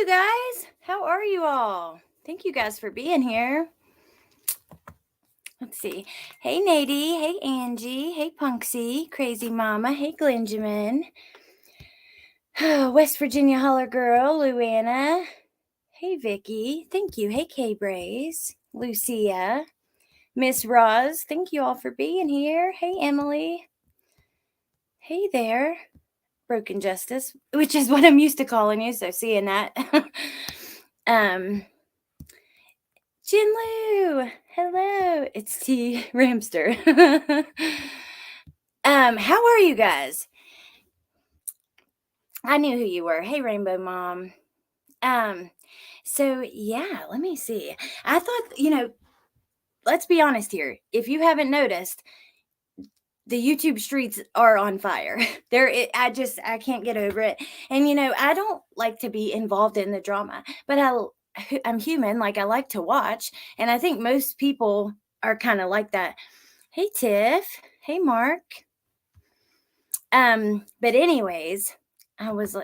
you guys. How are you all? Thank you guys for being here. Let's see. Hey, Nadie. Hey, Angie. Hey, Punksy. Crazy Mama. Hey, Glenjamin. West Virginia Holler Girl. Luana. Hey, Vicky. Thank you. Hey, K-Braze. Lucia. Miss Roz. Thank you all for being here. Hey, Emily. Hey there. Broken Justice, which is what I'm used to calling you, so seeing that. Jinlu, hello, it's T Ramster. How are you guys? I knew who you were. Hey, Rainbow Mom. So yeah, let me see. I thought, let's be honest here. If you haven't noticed, the YouTube streets are on fire. I can't get over it. And I don't like to be involved in the drama, but I'm human. Like, I like to watch, and I think most people are kind of like that. Hey, Tiff. Hey, Mark. But anyways, I was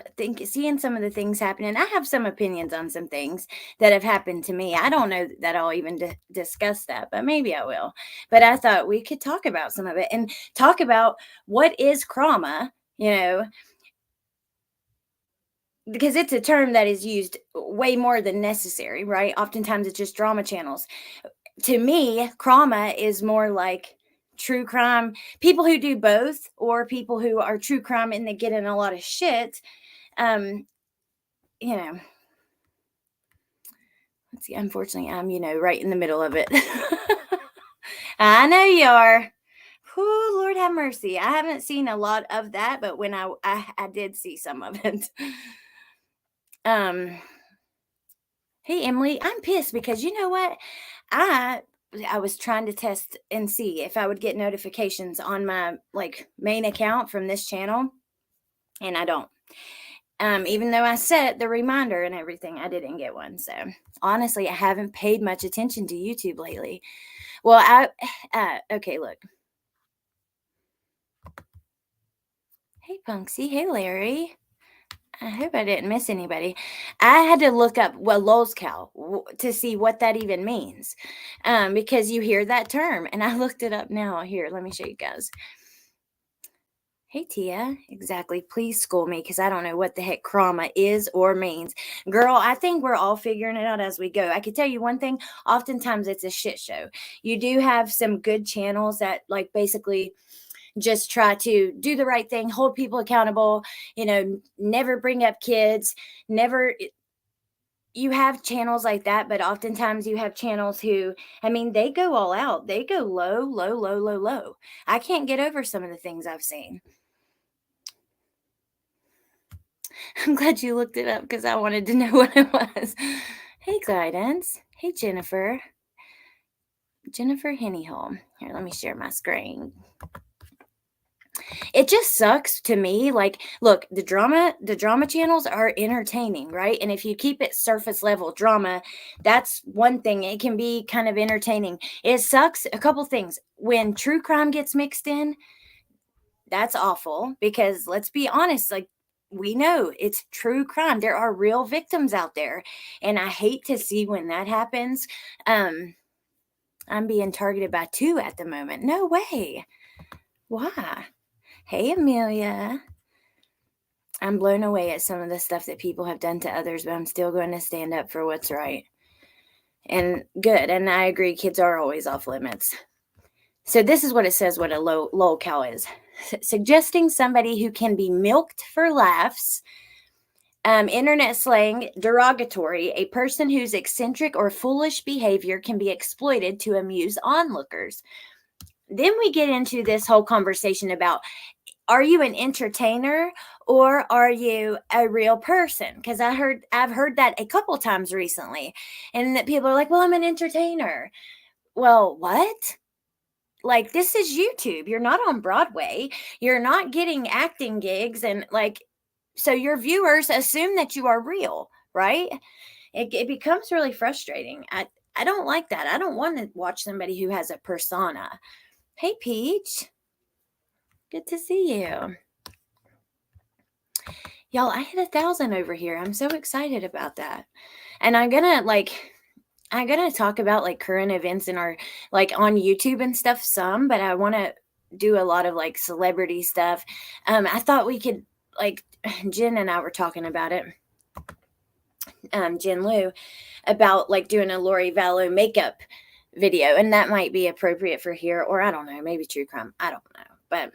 seeing some of the things happening. I have some opinions on some things that have happened to me. I don't know that I'll even discuss that, but maybe I will. But I thought we could talk about some of it and talk about what is Crama, because it's a term that is used way more than necessary, right? Oftentimes it's just drama channels. To me, Crama is more like true crime, people who do both, or people who are true crime and they get in a lot of shit. Let's see, unfortunately I'm right in the middle of it. I know you are. Whew, Lord have mercy. I haven't seen a lot of that, but when I did see some of it. Hey, Emily, I'm pissed because you know what? I was trying to test and see if I would get notifications on my main account from this channel, and I don't. Even though I set the reminder and everything, I didn't get one. So honestly, I haven't paid much attention to YouTube lately. Well, okay, look. Hey, Punksy. Hey, Larry. I hope I didn't miss anybody. I had to look up lolscow to see what that even means, because you hear that term, and I looked it up now. Here, let me show you guys. Hey, Tia. Exactly. Please school me, because I don't know what the heck Crama is or means. Girl, I think we're all figuring it out as we go. I can tell you one thing. Oftentimes, it's a shit show. You do have some good channels that, basically just try to do the right thing, hold people accountable, never bring up kids, never. You have channels like that, but oftentimes you have channels who, they go all out. They go low, low, low, low, low. I can't get over some of the things I've seen. I'm glad you looked it up because I wanted to know what it was. Hey, Guidance. Hey, Jennifer. Jennifer Hennyholm. Here, let me share my screen. It just sucks to me. Look, the drama channels are entertaining, right? And if you keep it surface level drama, that's one thing. It can be kind of entertaining. It sucks. A couple things. When true crime gets mixed in, that's awful, because let's be honest, we know it's true crime. There are real victims out there. And I hate to see when that happens. I'm being targeted by 2 at the moment. No way. Why? Hey, Amelia. I'm blown away at some of the stuff that people have done to others, but I'm still going to stand up for what's right. And good. And I agree, kids are always off limits. So this is what it says, what a lolcow is. Suggesting somebody who can be milked for laughs. Internet slang, derogatory, a person whose eccentric or foolish behavior can be exploited to amuse onlookers. Then we get into this whole conversation about, are you an entertainer or are you a real person? Because I've heard that a couple times recently, and that people are like, well, I'm an entertainer. Well, what? This is YouTube. You're not on Broadway. You're not getting acting gigs. And so your viewers assume that you are real, right? It becomes really frustrating. I don't like that. I don't want to watch somebody who has a persona. Hey, Peach. Good to see you. Y'all, I hit 1,000 over here. I'm so excited about that. And I'm gonna talk about like current events in our like on YouTube and stuff some, but I want to do a lot of like celebrity stuff. I thought we could like Jen and I were talking about it. Jen Lou about like doing a Lori Vallow makeup video, and that might be appropriate for here, or I don't know, maybe true crime. I don't know, but.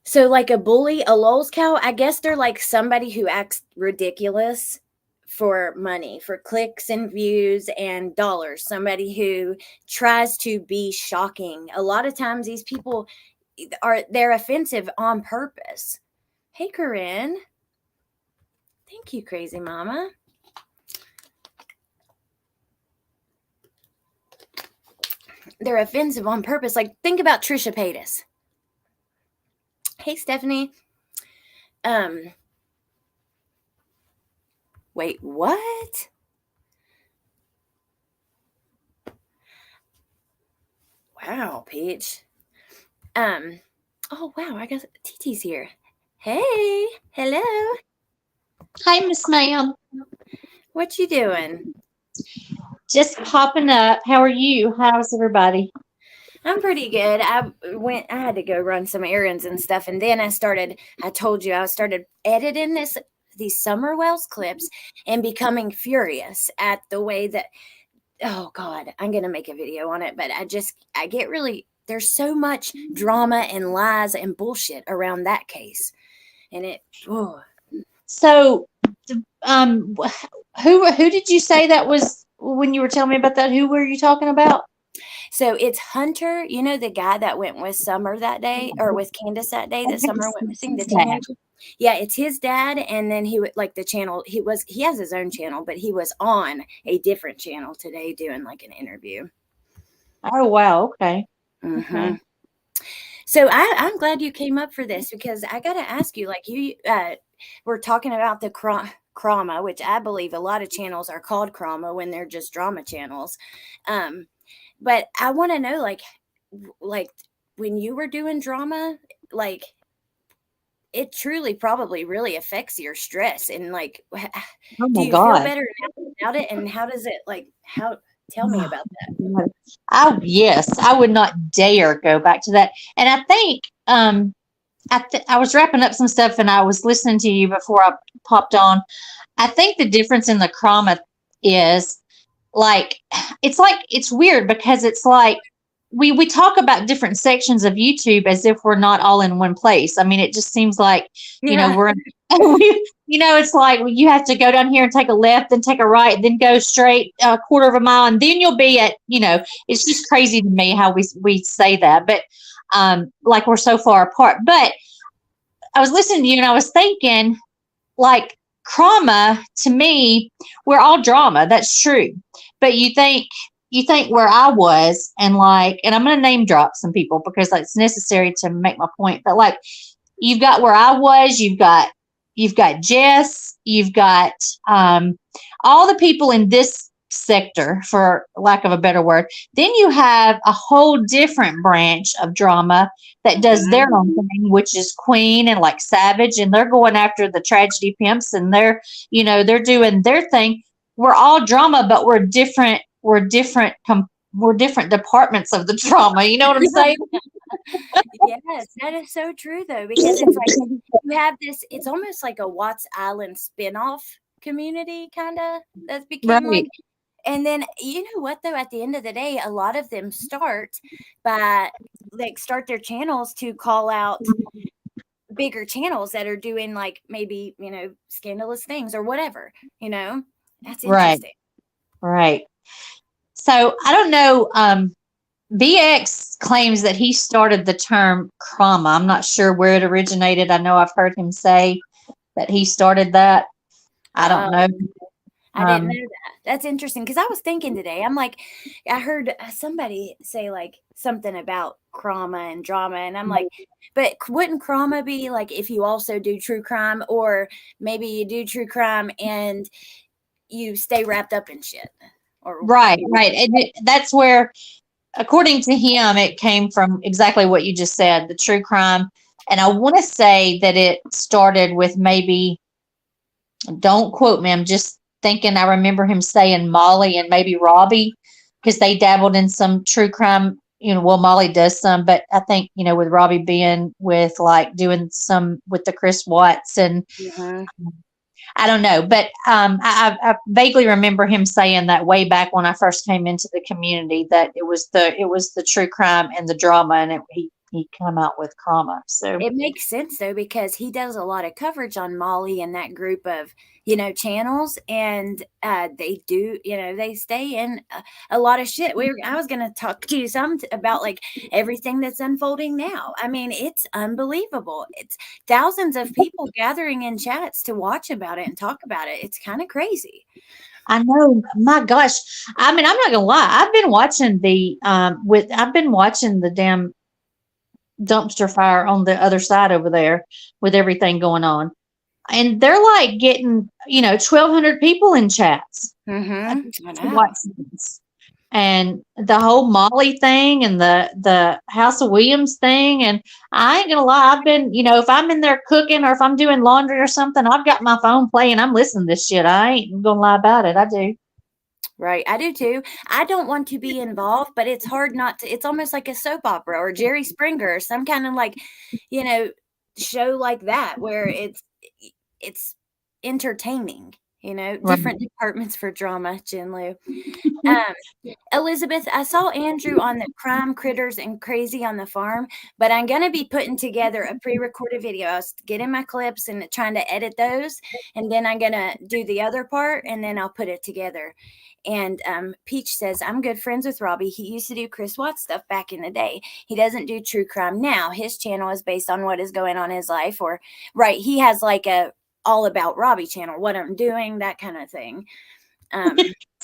So, like a bully, a lol's cow, I guess they're like somebody who acts ridiculous for money, for clicks and views and dollars. Somebody who tries to be shocking. A lot of times these people they're offensive on purpose. Hey, Corinne. Thank you, crazy mama. They're offensive on purpose. Like, think about Trisha Paytas. Hey, Stephanie. Wait, what? Wow, Peach. Oh wow, I guess TT's here. Hey, hello. Hi, Miss Ma'am. What you doing? Just popping up. How are you? How's everybody? I'm pretty good. I had to go run some errands and stuff, and then I told you I started editing these Summer Wells clips and becoming furious at the way that, oh God, I'm going to make a video on it, but I get really, there's so much drama and lies and bullshit around that case. And it, oh. So, who did you say that was when you were telling me about that? Who were you talking about? So it's Hunter, you know, the guy that went with Summer that day, or with Candace that day that Summer went missing, the teenager. Yeah, it's his dad. And then he would like the channel. He has his own channel, but he was on a different channel today doing like an interview. Oh, wow. Okay. Mm-hmm. Okay. So I'm glad you came up for this, because I got to ask you, like we're talking about the Crama, which I believe a lot of channels are called Crama when they're just drama channels. But I want to know, like when you were doing drama, like it truly probably really affects your stress, and like, Oh do my you God. feel better about it? And how does it tell me about that? Oh, yes. I would not dare go back to that. And I think I was wrapping up some stuff and I was listening to you before I popped on. I think the difference in the Crama is like it's weird because it's like we talk about different sections of YouTube as if we're not all in one place. I mean, it just seems like, we're it's like you have to go down here and take a left, then take a right, then go straight a quarter of a mile, and then you'll be at, it's just crazy to me how we say that, but like we're so far apart. But I was listening to you and I was thinking, like, Crama, to me, we're all drama. That's true. But you think where I was, and I'm going to name drop some people because it's necessary to make my point. But like, you've got where I was, you've got Jess, you've got all the people in this sector, for lack of a better word. Then you have a whole different branch of drama that does their own thing, which is Queen and like Savage, and they're going after the tragedy pimps, and they're doing their thing. We're all drama, but we're different. We're different departments of the drama. You know what I'm saying? Yes, that is so true though, because it's like you have this, it's almost like a Watts Island spinoff community kind of that's became Right. like. And then, you know what, though, at the end of the day, a lot of them start their channels to call out bigger channels that are doing like maybe, scandalous things or whatever, that's interesting. Right. So I don't know. BX claims that he started the term Crama. I'm not sure where it originated. I know I've heard him say that he started that. I don't know. I didn't know that. That's interesting, because I was thinking today, I'm like, I heard somebody say like something about Crama and drama, and I'm like, but wouldn't Crama be like if you also do true crime, or maybe you do true crime and you stay wrapped up in shit? Or right. And that's where, according to him, it came from exactly what you just said, the true crime. And I want to say that it started with maybe, don't quote me, I'm just thinking, I remember him saying Molly and maybe Robbie, because they dabbled in some true crime. Well, Molly does some, but I think, with Robbie being with like doing some with the Chris Watts, and Mm-hmm. I don't know, but I vaguely remember him saying that way back when I first came into the community, that it was the true crime and the drama, and he come out with Crama. So It makes sense though, because he does a lot of coverage on Molly and that group of, channels, and they do, they stay in a lot of shit. I was going to talk to you some about like everything that's unfolding now. I mean, it's unbelievable. It's thousands of people gathering in chats to watch about it and talk about it. It's kind of crazy. I know, my gosh. I mean, I'm not gonna lie. I've been watching the damn dumpster fire on the other side over there with everything going on. And they're like getting, 1,200 people in chats. Mm-hmm. I To know. watch this. And the whole Molly thing and the House of Williams thing. And I ain't gonna lie, I've been, if I'm in there cooking or if I'm doing laundry or something, I've got my phone playing. I'm listening to this shit. I ain't gonna lie about it. I do. Right. I do too. I don't want to be involved, but it's hard not to. It's almost like a soap opera or Jerry Springer or some kind of like, you know, show like that where it's entertaining, Right. different departments for drama, Jinlu. Um, Elizabeth, I saw Andrew on the crime critters and crazy on the farm, but I'm going to be putting together a pre-recorded video. I was getting my clips and trying to edit those, and then I'm going to do the other part, and then I'll put it together. And Peach says, I'm good friends with Robbie. He used to do Chris Watts stuff back in the day. He doesn't do true crime now. His channel is based on what is going on in his life, or right, he has like a all about Robbie channel, what I'm doing, that kind of thing.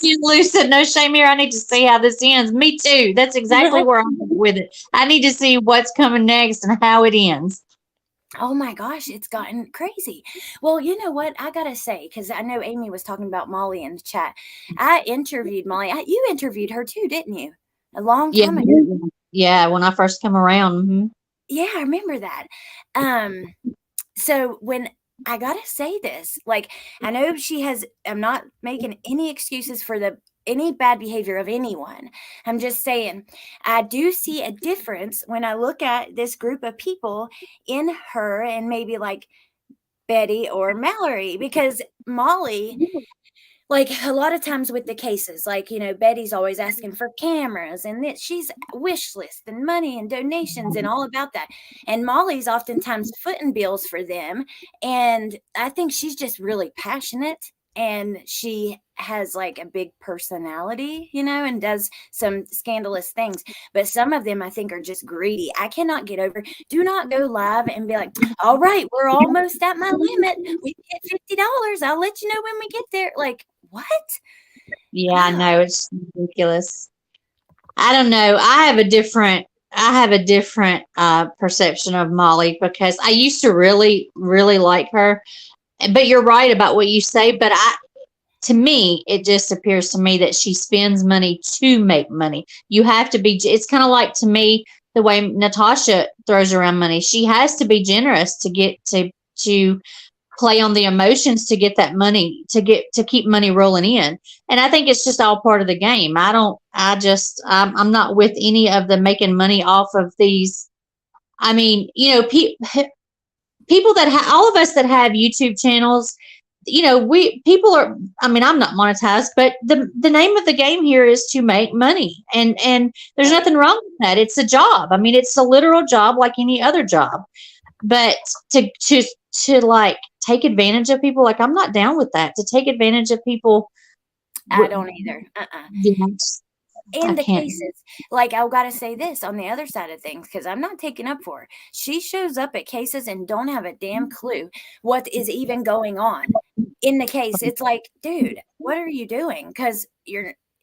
You said no shame here. I need to see how this ends. Me too. That's exactly where I'm with it. I need to see what's coming next and how it ends. Oh my gosh, it's gotten crazy. Well, you know what? I gotta say, because I know Amy was talking about Molly in the chat. I interviewed Molly. You interviewed her too, didn't you? A long Yeah, time ago. yeah. When I first come around, Yeah, I remember that. So when I gotta say this, like I know I'm not making any excuses for any bad behavior of anyone. I'm just saying I do see a difference when I look at this group of people in her and maybe like Betty or Mallory, because Molly, like a lot of times with the cases, like, Betty's always asking for cameras and that she's wish list and money and donations and all about that. And Molly's oftentimes footing bills for them. And I think she's just really passionate, and she has like a big personality, and does some scandalous things. But some of them I think are just greedy. I cannot get over. Do not go live and be like, all right, we're almost at my limit. We hit $50. I'll let you know when we get there. Like, what? yeah, I know it's ridiculous. I don't know. I have a different perception of Molly, because I used to really, really like her. But you're right about what you say. But to me, it just appears to me that she spends money to make money. You have to be. It's kind of like, to me, the way Natasha throws around money. She has to be generous to get to play on the emotions to get that money, to keep money rolling in. And I think it's just all part of the game. I'm not with any of the making money off of these. I mean, people that all of us that have YouTube channels, we people are, I mean, I'm not monetized, but the name of the game here is to make money. And there's Right. nothing wrong with that. It's a job. I mean, it's a literal job like any other job. But to like take advantage of people, like, I'm not down with that. To take advantage of people, I don't either. yeah, I In the can't. cases, like I gotta say this on the other side of things, because I'm not taking up for her. She shows up at cases and don't have a damn clue what is even going on in the case. It's like, dude, what are you doing? Because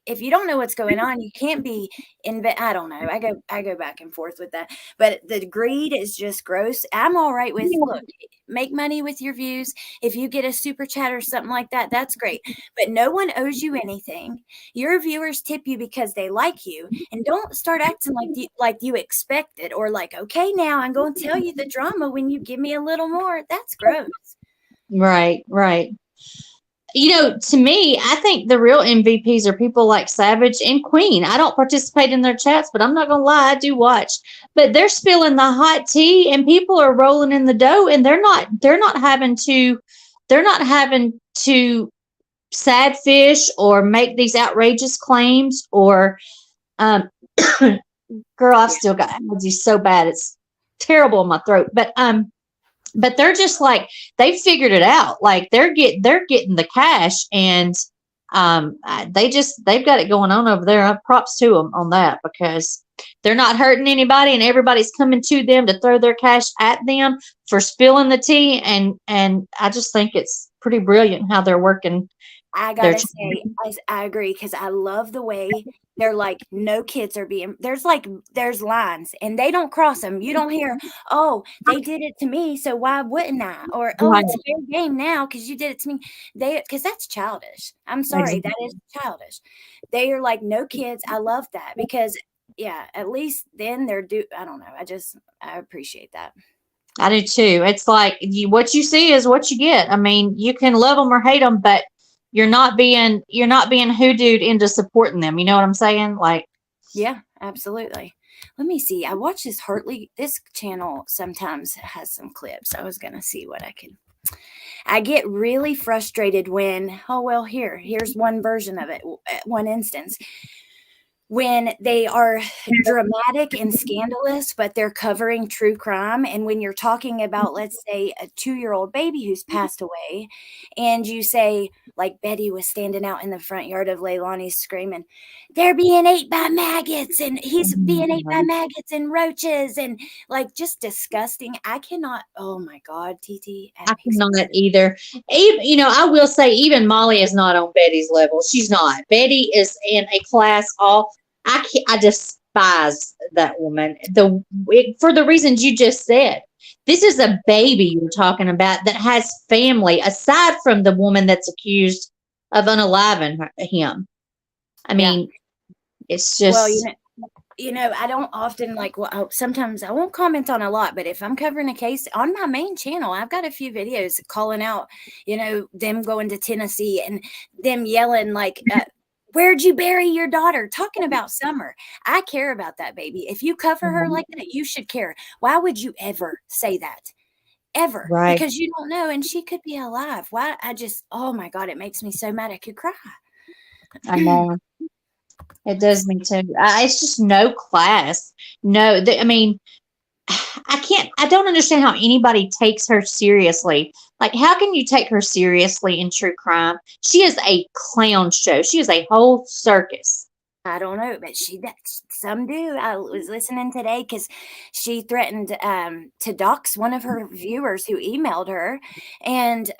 if you don't know what's going on, you can't be I don't know. I go back and forth with that. But the greed is just gross. I'm all right with, look, make money with your views. If you get a super chat or something like that, that's great. But no one owes you anything. Your viewers tip you because they like you, and don't start acting like you expect it, or like, okay, now I'm going to tell you the drama when you give me a little more. That's gross. Right, right. To me, I think the real MVPs are people like Savage and Queen. I don't participate in their chats, but I'm not gonna lie, I do watch. But they're spilling the hot tea, and people are rolling in the dough, and they're not having to sad fish or make these outrageous claims or girl, I've still got allergies so bad it's terrible in my throat. But they're just like, they figured it out. Like they're getting the cash, and they've got it going on over there. Props to them on that, because they're not hurting anybody, and everybody's coming to them to throw their cash at them for spilling the tea. And I just think it's pretty brilliant how they're working. I gotta say, I agree, because I love the way they're like, no kids are being, there's lines and they don't cross them. You don't hear, oh, they did it to me, so why wouldn't I? Or, oh, Right. it's fair game now because you did it to me. Because that's childish. I'm sorry, Exactly. that is childish. They are like, no kids. I love that, because yeah, at least then I don't know. I appreciate that. I do too. It's like what you see is what you get. I mean, you can love them or hate them, but you're not being hoodooed into supporting them. You know what I'm saying? Like, Yeah, absolutely. Let me see. I watch this channel sometimes has some clips. I was going to see what I get really frustrated when, oh, well, here's one version of it, one instance. When they are dramatic and scandalous, but they're covering true crime. And when you're talking about, let's say, a 2-year-old baby who's passed away, and you say, like, Betty was standing out in the front yard of Leilani screaming, they're being ate by maggots, and he's being ate by maggots and roaches, and like just disgusting. I cannot, oh my God, TT. I cannot either. Even, I will say, even Molly is not on Betty's level. She's not. Betty is in a class all. I despise that woman. For the reasons you just said. This is a baby you're talking about that has family aside from the woman that's accused of unaliving him. I mean, it's just. Well, I don't often sometimes I won't comment on a lot, but if I'm covering a case on my main channel, I've got a few videos calling out, them going to Tennessee and them yelling like, where'd you bury your daughter? Talking about Summer. I care about that baby. If you cover her like that, you should care. Why would you ever say that? Ever? Right. Because you don't know, and she could be alive. Why? Oh my God, it makes me so mad I could cry. I know. It does me too. It's just no class. No, I mean, I don't understand how anybody takes her seriously. Like, how can you take her seriously in true crime? She is a clown show. She is a whole circus. I don't know, but some do. I was listening today because she threatened to dox one of her viewers who emailed her, and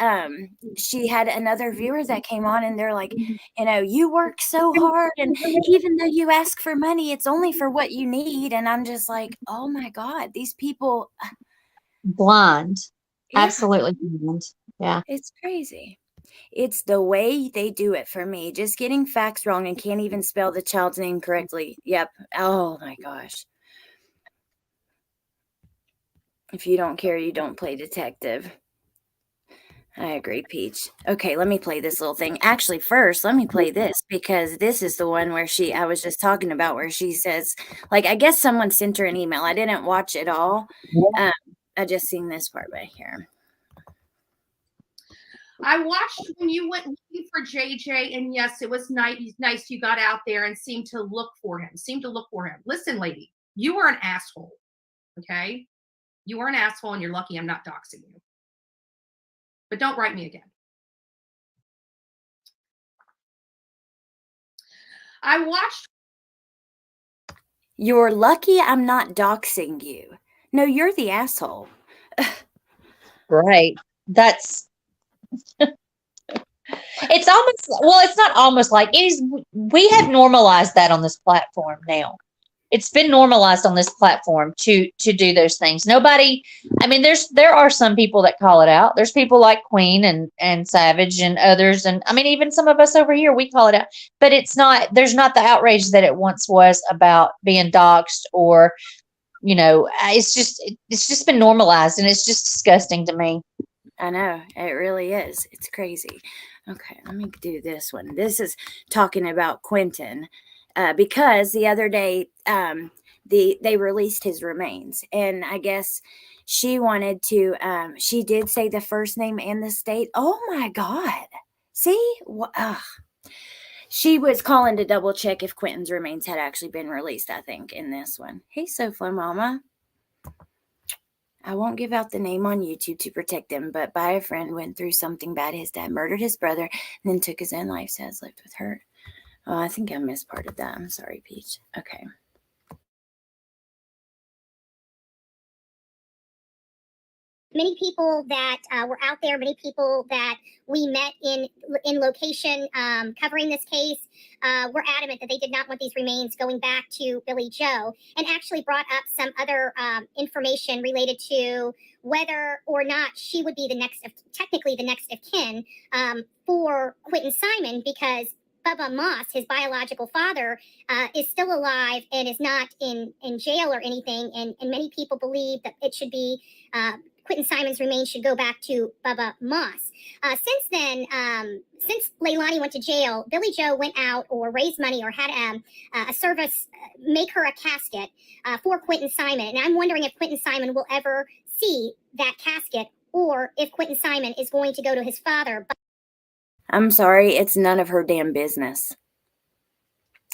she had another viewer that came on, and they're like, you work so hard, and even though you ask for money, it's only for what you need. And I'm just like, oh my God, these people, blind, yeah, absolutely blind. Yeah, it's crazy. It's the way they do it for me. Just getting facts wrong and can't even spell the child's name correctly. Yep. Oh my gosh. If you don't care, you don't play detective. I agree, Peach. Okay, let me play this little thing. Actually, first, let me play this, because this is the one where I was just talking about, where she says, like, I guess someone sent her an email. I didn't watch it all. I just seen this part right here. I watched when you went looking for JJ, and yes, it was nice you got out there and seemed to look for him. Listen, lady, you were an asshole. Okay? You were an asshole, and you're lucky I'm not doxing you. But don't write me again. I watched. You're lucky I'm not doxing you. No, you're the asshole. right. That's It's almost, well, it's not almost like it is. We have normalized that on this platform now. It's been normalized on this platform to do those things. Nobody, I mean, there are some people that call it out. There's people like Queen and Savage and others, and I mean, even some of us over here, we call it out. But it's not. There's not the outrage that it once was about being doxxed or, it's just been normalized, and it's just disgusting to me. I know, it really is. It's crazy. Okay, let me do this one. This is talking about Quentin, because the other day, they released his remains, and I guess she wanted to. She did say the first name and the state. Oh my God! See, she was calling to double check if Quentin's remains had actually been released. I think in this one. Hey, Sofla Mama. I won't give out the name on YouTube to protect him, but by a friend went through something bad. His dad murdered his brother and then took his own life, so has lived with her. Oh, I think I missed part of that. I'm sorry, Peach. Okay. Many people that were out there, many people that we met in location covering this case were adamant that they did not want these remains going back to Billy Joe, and actually brought up some other information related to whether or not she would be technically the next of kin for Quentin Simon, because Bubba Moss, his biological father, is still alive and is not in jail or anything, and many people believe that it should be Quentin Simon's remains should go back to Bubba Moss. Since then, since Leilani went to jail, Billy Joe went out or raised money or had a service make her a casket for Quentin Simon. And I'm wondering if Quentin Simon will ever see that casket, or if Quentin Simon is going to go to his father. I'm sorry, it's none of her damn business.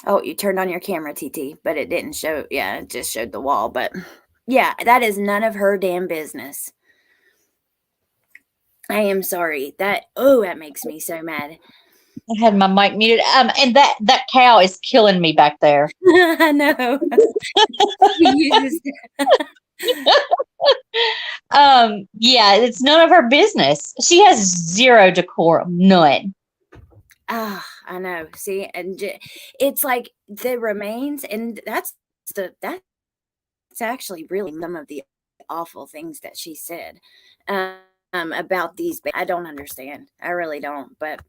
Oh, you turned on your camera, TT, but it didn't show. Yeah, it just showed the wall. But yeah, that is none of her damn business. I am sorry. That makes me so mad. I had my mic muted. And that cow is killing me back there. I know. Yeah, it's none of her business. She has zero decorum, none. I know. See, and it's like the remains, and that's actually really some of the awful things that she said. About these. I don't understand. I really don't, but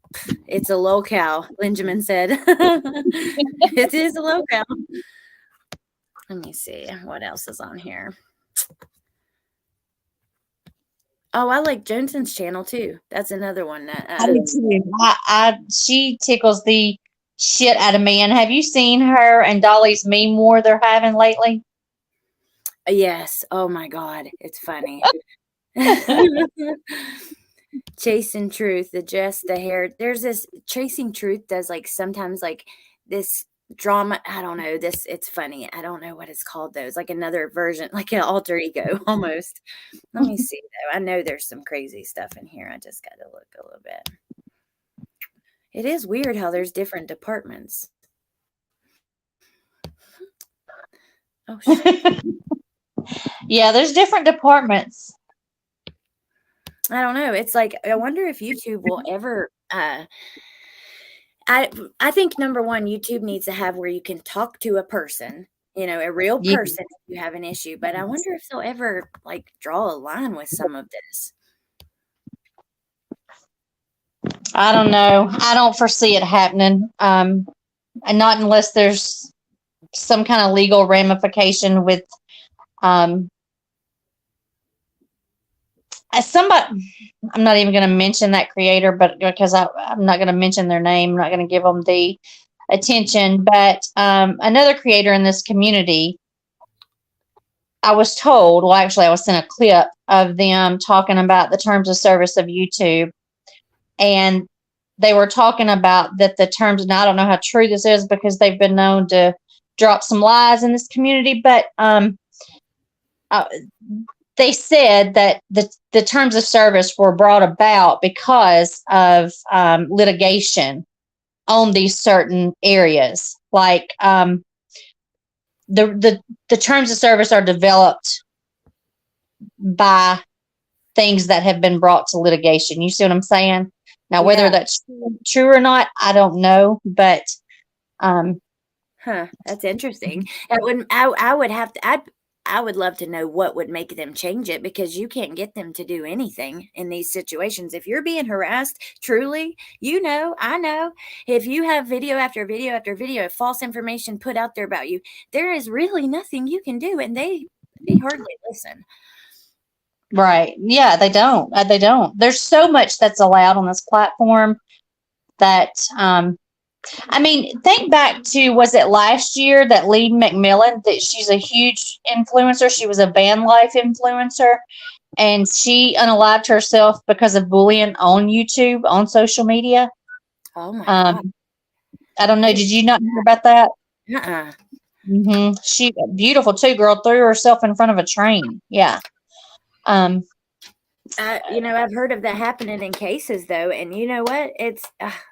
it's a low cow, Benjamin said. It is a low cow. Let me see what else is on here. Oh, I like Johnson's channel too. That's another one that I do too. She tickles the shit out of me. And have you seen her and Dolly's meme war they're having lately? Yes. Oh my God, it's funny. Chasing Truth, the hair. There's this Chasing Truth does like sometimes like this drama. I don't know. It's funny. I don't know what it's called though. It's like another version, like an alter ego almost. Let me see though. I know there's some crazy stuff in here. I just got to look a little bit. It is weird how there's different departments. Oh shit. Yeah, there's different departments. I don't know. It's like, I wonder if YouTube will ever, I think number one, YouTube needs to have where you can talk to a person, a real person if you have an issue. But I wonder if they'll ever like draw a line with some of this. I don't know. I don't foresee it happening. And not unless there's some kind of legal ramification with somebody. I'm not even going to mention that creator, but because I'm not going to mention their name, I'm not going to give them the attention. But another creator in this community, I was told, well, actually, I was sent a clip of them talking about the terms of service of YouTube. And they were talking about that the terms, and I don't know how true this is because they've been known to drop some lies in this community, but they said that the terms of service were brought about because of litigation on these certain areas. Like the terms of service are developed by things that have been brought to litigation. You see what I'm saying? Now, whether Yeah. that's true or not, I don't know. But That's interesting. That would I would have to I would love to know what would make them change it, because you can't get them to do anything in these situations. If you're being harassed, truly, I know, if you have video after video after video of false information put out there about you, there is really nothing you can do, and they hardly listen. right, yeah, they don't. They don't. There's so much that's allowed on this platform that I mean, think back to, was it last year that Lee McMillan, that she's a huge influencer. She was a van life influencer, and she unalived herself because of bullying on YouTube, on social media. Oh my God. I don't know. Did you not hear about that? Uh-uh. She beautiful too, girl. Threw herself in front of a train. Yeah. I've heard of that happening in cases, though, and you know what? It's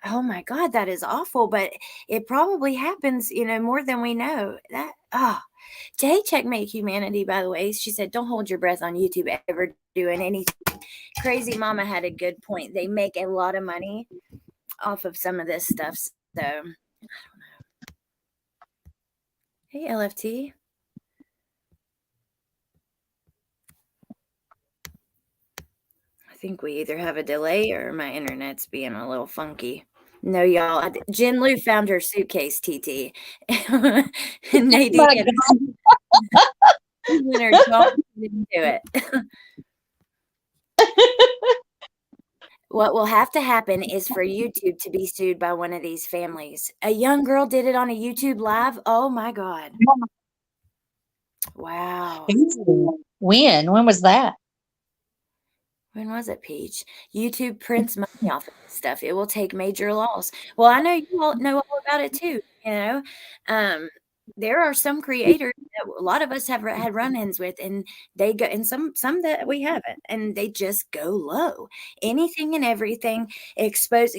oh my God, that is awful, but it probably happens, more than we know. Jay Checkmate Humanity, by the way, she said, "Don't hold your breath on YouTube ever doing anything." Crazy Mama had a good point. They make a lot of money off of some of this stuff, so I don't know. Hey, LFT. I think we either have a delay or my internet's being a little funky. No, y'all. Jen Lou found her suitcase, TT. And Nadine and her dog didn't do it. What will have to happen is for YouTube to be sued by one of these families. A young girl did it on a YouTube live. Oh my God. Wow. When was that? When was it, Peach? YouTube prints money off of this stuff. It will take major loss. Well, I know you all know all about it too. There are some creators that a lot of us have had run-ins with, and they go, and some that we haven't, and they just go low. Anything and everything,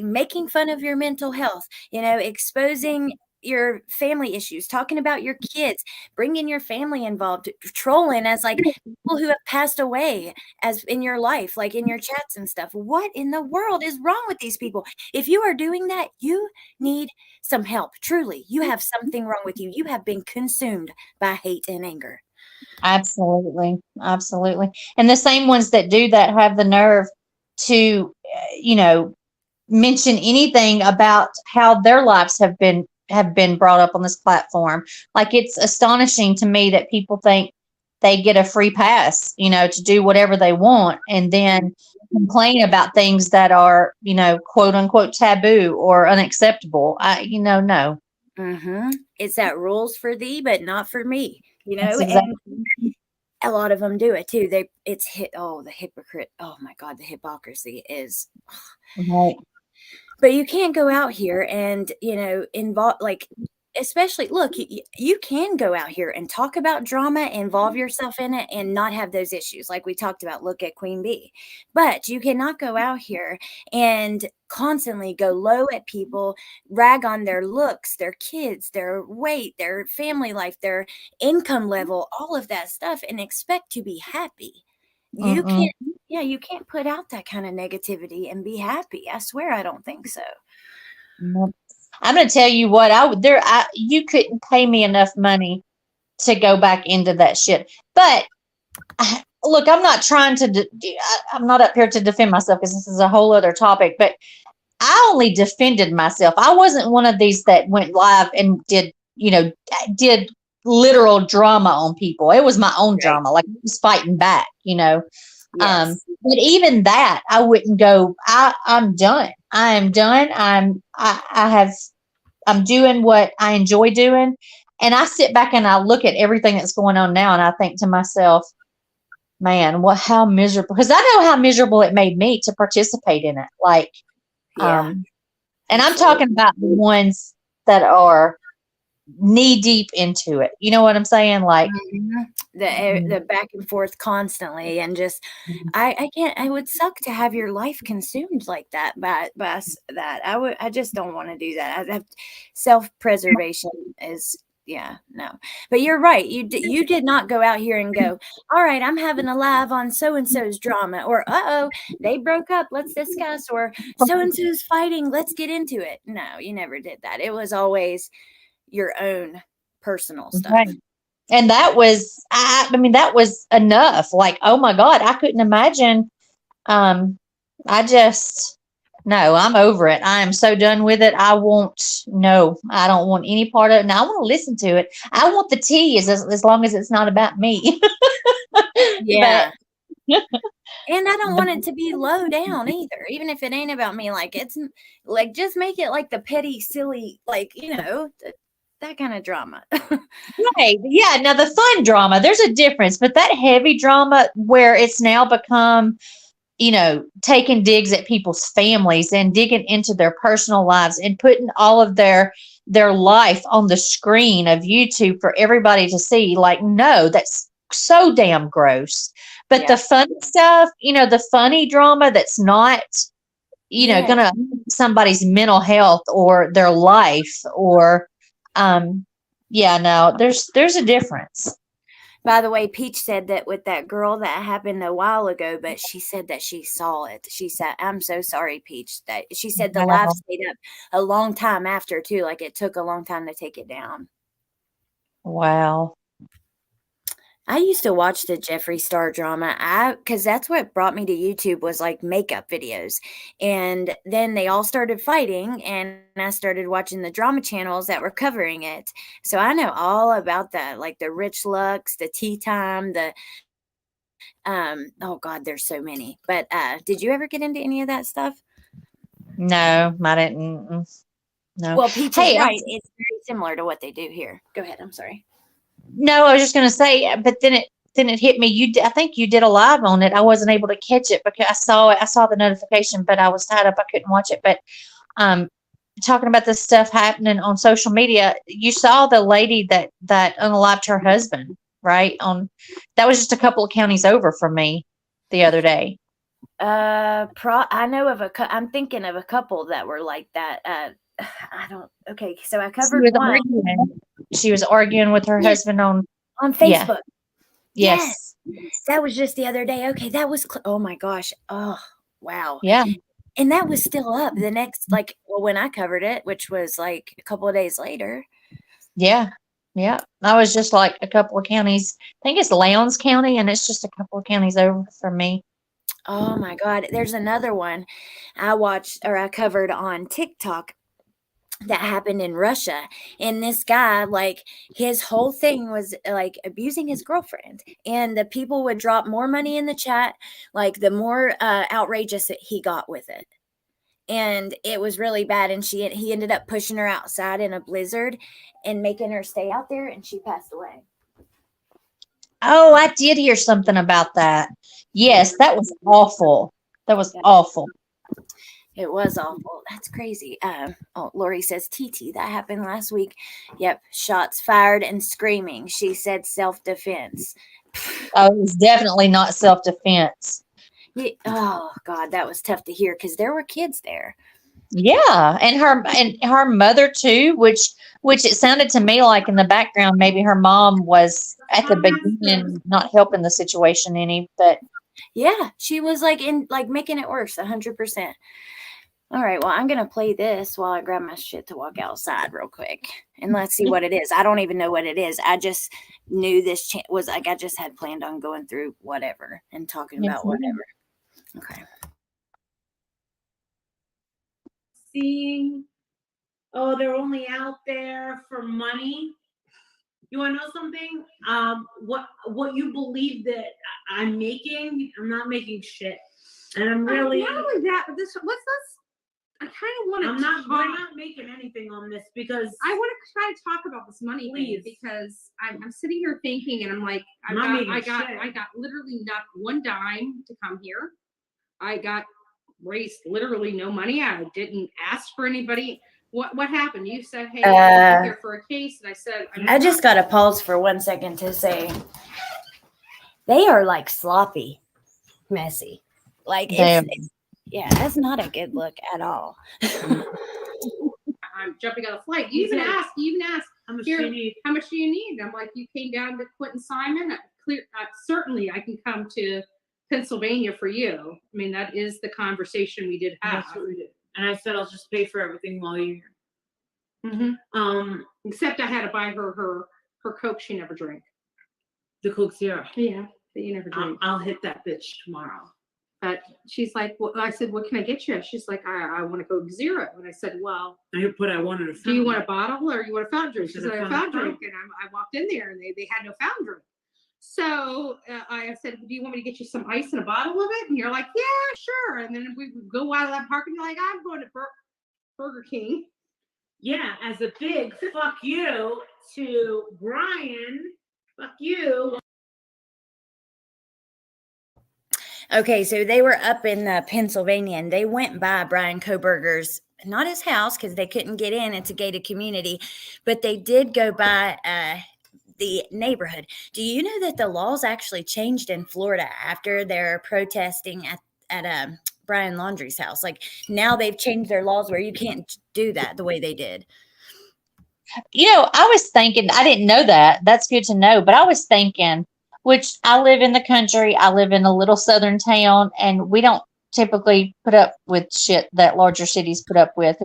making fun of your mental health, exposing your family issues, talking about your kids, bringing your family involved, trolling as like people who have passed away as in your life, like in your chats and stuff. What in the world is wrong with these people? If you are doing that, you need some help. Truly, you have something wrong with you. You have been consumed by hate and anger. Absolutely. And the same ones that do that have the nerve to, mention anything about how their lives have been brought up on this platform. Like, it's astonishing to me that people think they get a free pass, to do whatever they want, and then complain about things that are, quote unquote taboo or unacceptable. No. It's that rules for thee, but not for me. That's exactly. And a lot of them do it too. The hypocrite. Oh my God, the hypocrisy is. Right. But you can't go out here and, involve, like, especially, look, you can go out here and talk about drama, involve yourself in it, and not have those issues. Like we talked about, look at Queen Bee. But you cannot go out here and constantly go low at people, rag on their looks, their kids, their weight, their family life, their income level, all of that stuff, and expect to be happy. You can't. Yeah, you can't put out that kind of negativity and be happy. I swear, I don't think so. Nope. I'm going to tell you what, you couldn't pay me enough money to go back into that shit. But look, I'm not trying to, I'm not up here to defend myself, because this is a whole other topic, but I only defended myself. I wasn't one of these that went live and did literal drama on people. It was my own drama. Like, I was fighting back, Yes. But even that, I wouldn't go, I'm done. I am done. I'm doing what I enjoy doing. And I sit back and I look at everything that's going on now, and I think to myself, man, how miserable, because I know how miserable it made me to participate in it. Like, Yeah. And I'm talking about the ones that are knee deep into it. You know what I'm saying? Like the back and forth constantly, and just I can't. It would suck to have your life consumed like that by that. I just don't want to do that. Self-preservation is yeah, no. But you're right. You did not go out here and go, all right, I'm having a live on so and so's drama, or they broke up, let's discuss, or so and so's fighting, let's get into it. No, you never did that. It was always your own personal stuff. Right. And that was, I mean, that was enough. Like, oh my God, I couldn't imagine. I just, no, I'm over it. I am so done with it. I don't want any part of it. Now I want to listen to it. I want the tea as long as it's not about me. Yeah. And I don't want it to be low down either, even if it ain't about me. Like, it's like, just make it like the petty, silly, like, that kind of drama. Right. Yeah. Now the fun drama, there's a difference, but that heavy drama where it's now become, taking digs at people's families and digging into their personal lives and putting all of their life on the screen of YouTube for everybody to see. Like, no, that's so damn gross. But the fun stuff, the funny drama that's not, gonna somebody's mental health or their life or no, there's a difference. By the way, Peach said that with that girl that happened a while ago, but she said that she saw it. She said, I'm so sorry, Peach. That she said the live stayed up a long time after too. Like, it took a long time to take it down. Wow. I used to watch the Jeffree Star drama. Because that's what brought me to YouTube, was like makeup videos. And then they all started fighting, and I started watching the drama channels that were covering it. So I know all about that, like the Rich Lux, the Tea Time, oh God, there's so many. But did you ever get into any of that stuff? No, I didn't. No. Well, Peach is right. It's very similar to what they do here. Go ahead. I'm sorry. No, I was just going to say, but then it hit me. I think you did a live on it. I wasn't able to catch it because I saw the notification, but I was tied up. I couldn't watch it. But talking about this stuff happening on social media, you saw the lady that unalived her husband, right? That was just a couple of counties over from me the other day. I know of I'm thinking of a couple that were like that. Okay, so I covered one. She was arguing with her husband on Facebook. Yeah. Yes. That was just the other day. Okay, that was, oh my gosh. Oh, wow. Yeah. And that was still up the next, when I covered it, which was like a couple of days later. Yeah. Yeah. I was just like a couple of counties. I think it's Lowndes County, and it's just a couple of counties over from me. Oh my God. There's another one I covered on TikTok that happened in Russia. And this guy, like, his whole thing was like abusing his girlfriend, and the people would drop more money in the chat, like the more outrageous that he got with it. And it was really bad. And he ended up pushing her outside in a blizzard and making her stay out there, and she passed away. Oh, I did hear something about that. Yes, that was awful. That was awful. It was awful. That's crazy. Lori says, TT, that happened last week. Yep. Shots fired and screaming. She said self-defense. Oh, it was definitely not self-defense. Yeah. Oh God, that was tough to hear because there were kids there. Yeah. And her mother too, which it sounded to me like in the background, maybe her mom was at the beginning not helping the situation any, but yeah, she was making it worse 100%. All right, well, I'm going to play this while I grab my shit to walk outside real quick. And let's see what it is. I don't even know what it is. I just knew this was like, I just had planned on going through whatever and talking about whatever. Okay. Seeing, they're only out there for money. You want to know something? What you believe that I'm making, I'm not making shit. And I'm really... Not only that, but I kind of want to. We're not making anything on this because I want to try to talk about this money thing because I'm sitting here thinking, and I'm like, I got literally not one dime to come here. I got raised literally no money. I didn't ask for anybody. What happened? You said, hey, I'm here for a case, and I said, I just got to pause for 1 second to say they are like sloppy, messy, like it's yeah, that's not a good look at all. I'm jumping on a flight. You even asked, How much Here, do you need? how much do you need? I'm like, you came down to Quentin Simon. Certainly, I can come to Pennsylvania for you. I mean, that is the conversation we did have. That's what we did. And I said, I'll just pay for everything while you're here. Except I had to buy her Coke she never drank. The Coke Zero. Yeah, that you never drink. I'll hit that bitch tomorrow. But she's like, well, I said, what can I get you? She's like, I want to Coke Zero. And I said, well, I wanted a fountain. do you want a bottle or you want a fountain drink? She I said, said, a fountain drink. And I walked in there and they had no fountain drink. So I said, do you want me to get you some ice in a bottle of it? And you're like, yeah, sure. And then we would go out of that park and you're like, I'm going to Burger King. Yeah, as a big fuck you to Brian. Fuck you. Okay, so they were up in Pennsylvania, and they went by Brian Koberger's, not his house because they couldn't get in. It's a gated community, but they did go by the neighborhood. Do you know that the laws actually changed in Florida after their protesting at Brian Laundrie's house? Like now they've changed their laws where you can't do that the way they did. I was thinking, I didn't know that. That's good to know. But I was thinking, which I live in the country, I live in a little southern town, and we don't typically put up with shit that larger cities put up with.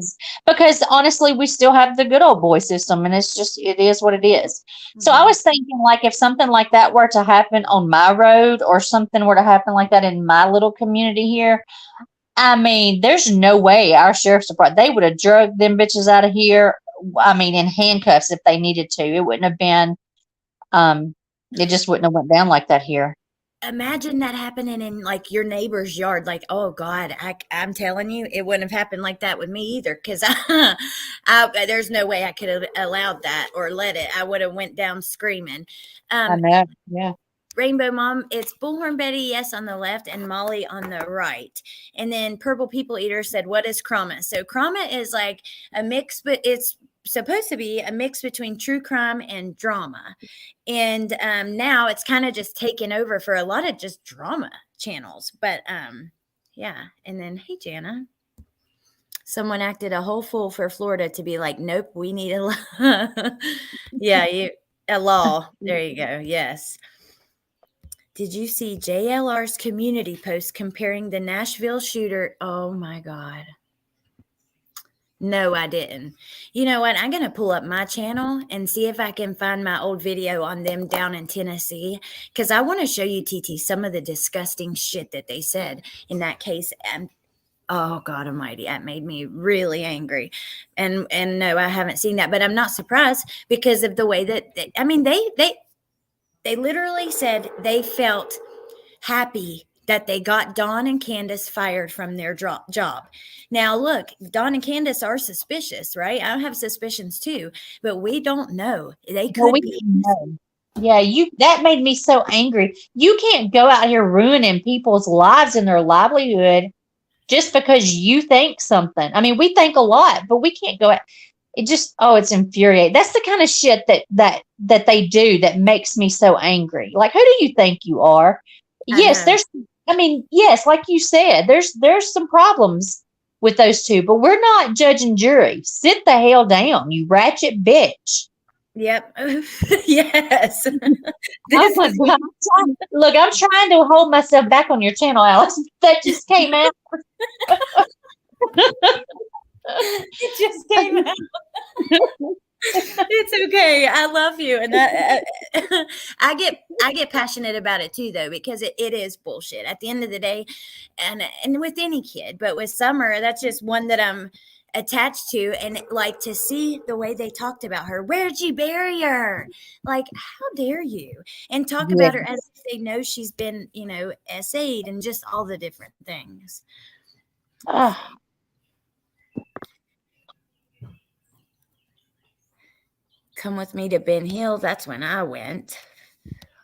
Because honestly, we still have the good old boy system, and it is what it is. Mm-hmm. So I was thinking, like, if something like that were to happen on my road or something were to happen like that in my little community here, I mean, there's no way our sheriff's department, they would have drugged them bitches out of here. I mean, in handcuffs if they needed to. It wouldn't have been, it just wouldn't have went down like that here. Imagine that happening in like your neighbor's yard. Like, oh God, I'm telling you, it wouldn't have happened like that with me either. Cause there's no way I could have allowed that or let it. I would have went down screaming. I know. Yeah. Rainbow Mom, it's Bullhorn Betty, yes, on the left, and Molly on the right. And then Purple People Eater said, what is Crama? So Crama is like a mix, but it's supposed to be a mix between true crime and drama. And now it's kind of just taken over for a lot of just drama channels. But yeah. And then, hey, Jana. Someone acted a whole fool for Florida to be like, nope, we need a law. Yeah, a law. There you go. Yes. Did you see JLR's community post comparing the Nashville shooter? Oh my God. No, I didn't. You know what? I'm going to pull up my channel and see if I can find my old video on them down in Tennessee. Because I want to show you, TT, some of the disgusting shit that they said in that case. And oh God almighty, that made me really angry. And no, I haven't seen that. But I'm not surprised because of the way that, they literally said they felt happy that they got Dawn and Candace fired from their job. Now, look, Dawn and Candace are suspicious, right? I have suspicions too, but we don't know. They could be. Know. Yeah, that made me so angry. You can't go out here ruining people's lives and their livelihood just because you think something. I mean, we think a lot, but we can't go out. It just, it's infuriating. That's the kind of shit that they do that makes me so angry. Like, who do you think you are? Yes, yes, like you said, there's some problems with those two, but we're not judge and jury. Sit the hell down, you ratchet bitch. Yep. Yes. Look, I'm trying to hold myself back on your channel, Alice. That just came out. It just came out. It's okay. I love you. And I get passionate about it too, though, because it is bullshit at the end of the day. And with any kid, but with Summer, that's just one that I'm attached to. And like to see the way they talked about her, where'd you bury her? Like, how dare you? And talk about her as if they know she's been, SA'd and just all the different things. Come with me to Ben Hill. That's when I went.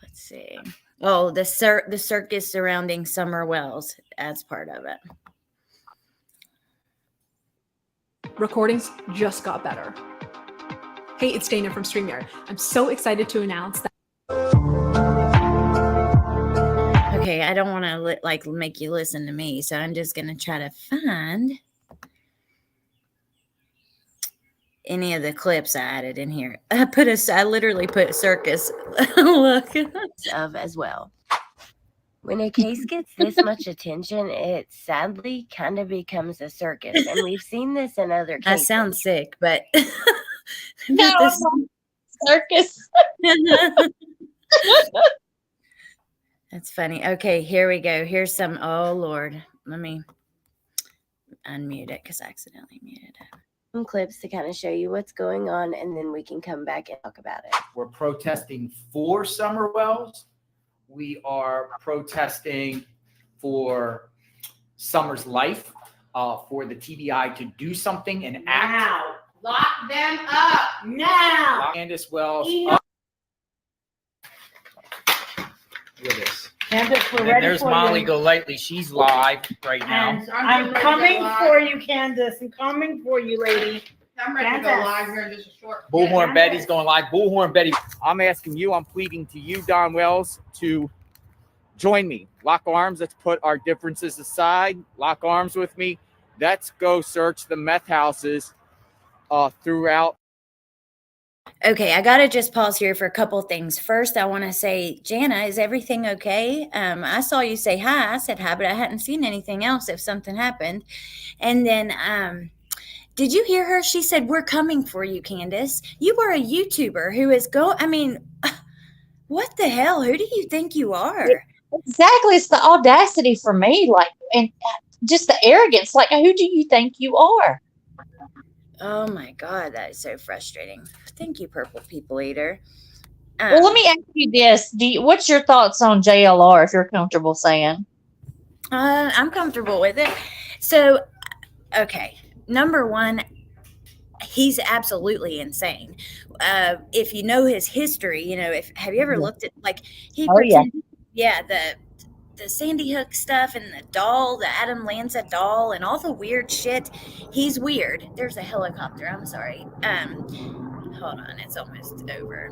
Let's see. Oh, the circus surrounding Summer Wells as part of it. Recordings just got better. Hey, it's Dana from StreamYard. I'm so excited to announce that. Okay, I don't want to make you listen to me, so I'm just going to try to find any of the clips I added in here. I literally put circus look of as well. When a case gets this much attention, it sadly kind of becomes a circus. And we've seen this in other cases. I sound sick, but No, circus. That's funny. Okay, here we go. Here's some. Oh, Lord. Let me unmute it because I accidentally muted it. Some clips to kind of show you what's going on, and then we can come back and talk about it. We're protesting for summer wells. We are protesting for Summer's life, for the TBI to do something and act. Now. Lock them up. Now. Candace Wells. Look at this. Candace, we're And ready there's for Molly you. Golightly. She's live right now. And I'm coming for you, Candace. I'm coming for you, lady. I'm ready to go Candace. live here in just a short. Bullhorn Candace. Betty's going live. Bullhorn Betty. I'm asking you, I'm pleading to you, Don Wells, to join me. Lock arms. Let's put our differences aside. Lock arms with me. Let's go search the meth houses throughout. Okay, I got to just pause here for a couple things. First, I want to say, Jana, is everything okay? I saw you say hi. I said hi, but I hadn't seen anything else if something happened. And then, did you hear her? She said, we're coming for you, Candace. You are a YouTuber who is what the hell? Who do you think you are? Exactly. It's the audacity for me, like, and just the arrogance. Like, who do you think you are? Oh my God, that is so frustrating. Thank you, Purple People Eater. Well, let me ask you this. What's your thoughts on JLR, if you're comfortable saying? I'm comfortable with it. So, okay. Number one, he's absolutely insane. If you know his history, have you ever looked at, like, the Sandy Hook stuff and the doll, the Adam Lanza doll and all the weird shit. He's weird. There's a helicopter. I'm sorry. Hold on. It's almost over.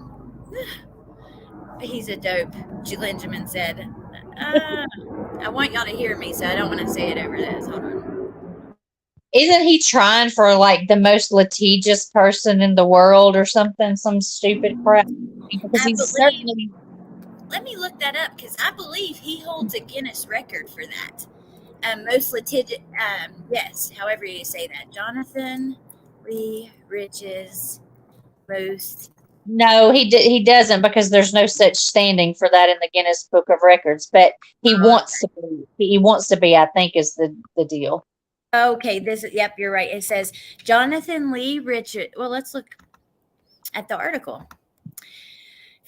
He's a dope, Benjamin said. I want y'all to hear me, so I don't want to say it over this. Hold on. Isn't he trying for, like, the most litigious person in the world or something? Some stupid crap? Because certainly... Let me look that up because I believe he holds a Guinness record for that. Most litigious, yes, however you say that. Jonathan Lee Rich's most. No, he doesn't, because there's no such standing for that in the Guinness Book of Records. But he wants to be. He wants to be, I think, is the deal. Okay, yep, you're right. It says Jonathan Lee Richard. Well, let's look at the article.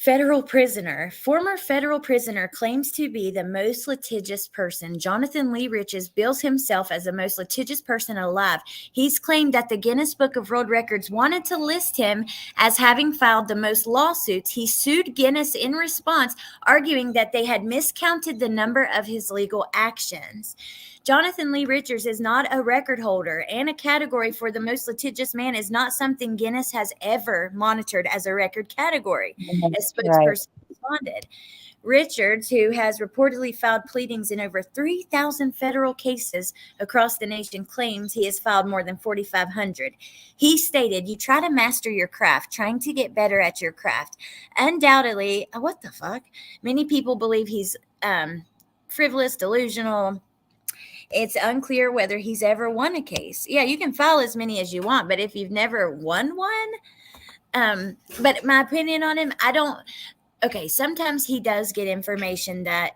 Former federal prisoner claims to be the most litigious person. Jonathan Lee Riches bills himself as the most litigious person alive. He's claimed that the Guinness Book of World Records wanted to list him as having filed the most lawsuits. He sued Guinness in response, arguing that they had miscounted the number of his legal actions. Jonathan Lee Richards is not a record holder, and a category for the most litigious man is not something Guinness has ever monitored as a record category. A spokesperson responded. Richards, who has reportedly filed pleadings in over 3,000 federal cases across the nation, claims he has filed more than 4,500. He stated, "You try to master your craft, trying to get better at your craft. Undoubtedly," what the fuck? Many people believe he's frivolous, delusional. It's unclear whether he's ever won a case. Yeah, you can file as many as you want, but if you've never won one, but my opinion on him, okay, sometimes he does get information that,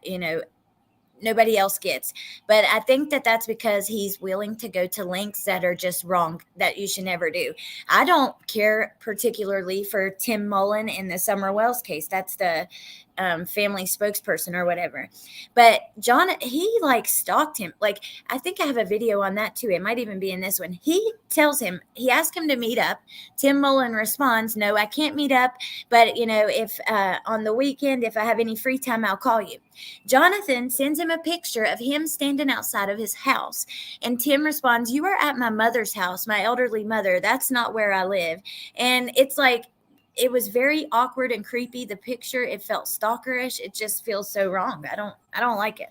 nobody else gets. But I think that that's because he's willing to go to lengths that are just wrong, that you should never do. I don't care particularly for Tim Mullen in the Summer Wells case. That's the family spokesperson or whatever. But John, he stalked him. I think I have a video on that too. It might even be in this one. He asked him to meet up. Tim Mullen responds, "No, I can't meet up. But if on the weekend, if I have any free time, I'll call you." Jonathan sends him a picture of him standing outside of his house. And Tim responds, "You are at my mother's house, my elderly mother. That's not where I live." And it's it was very awkward and creepy. The picture, it felt stalkerish. It just feels so wrong. I don't like it.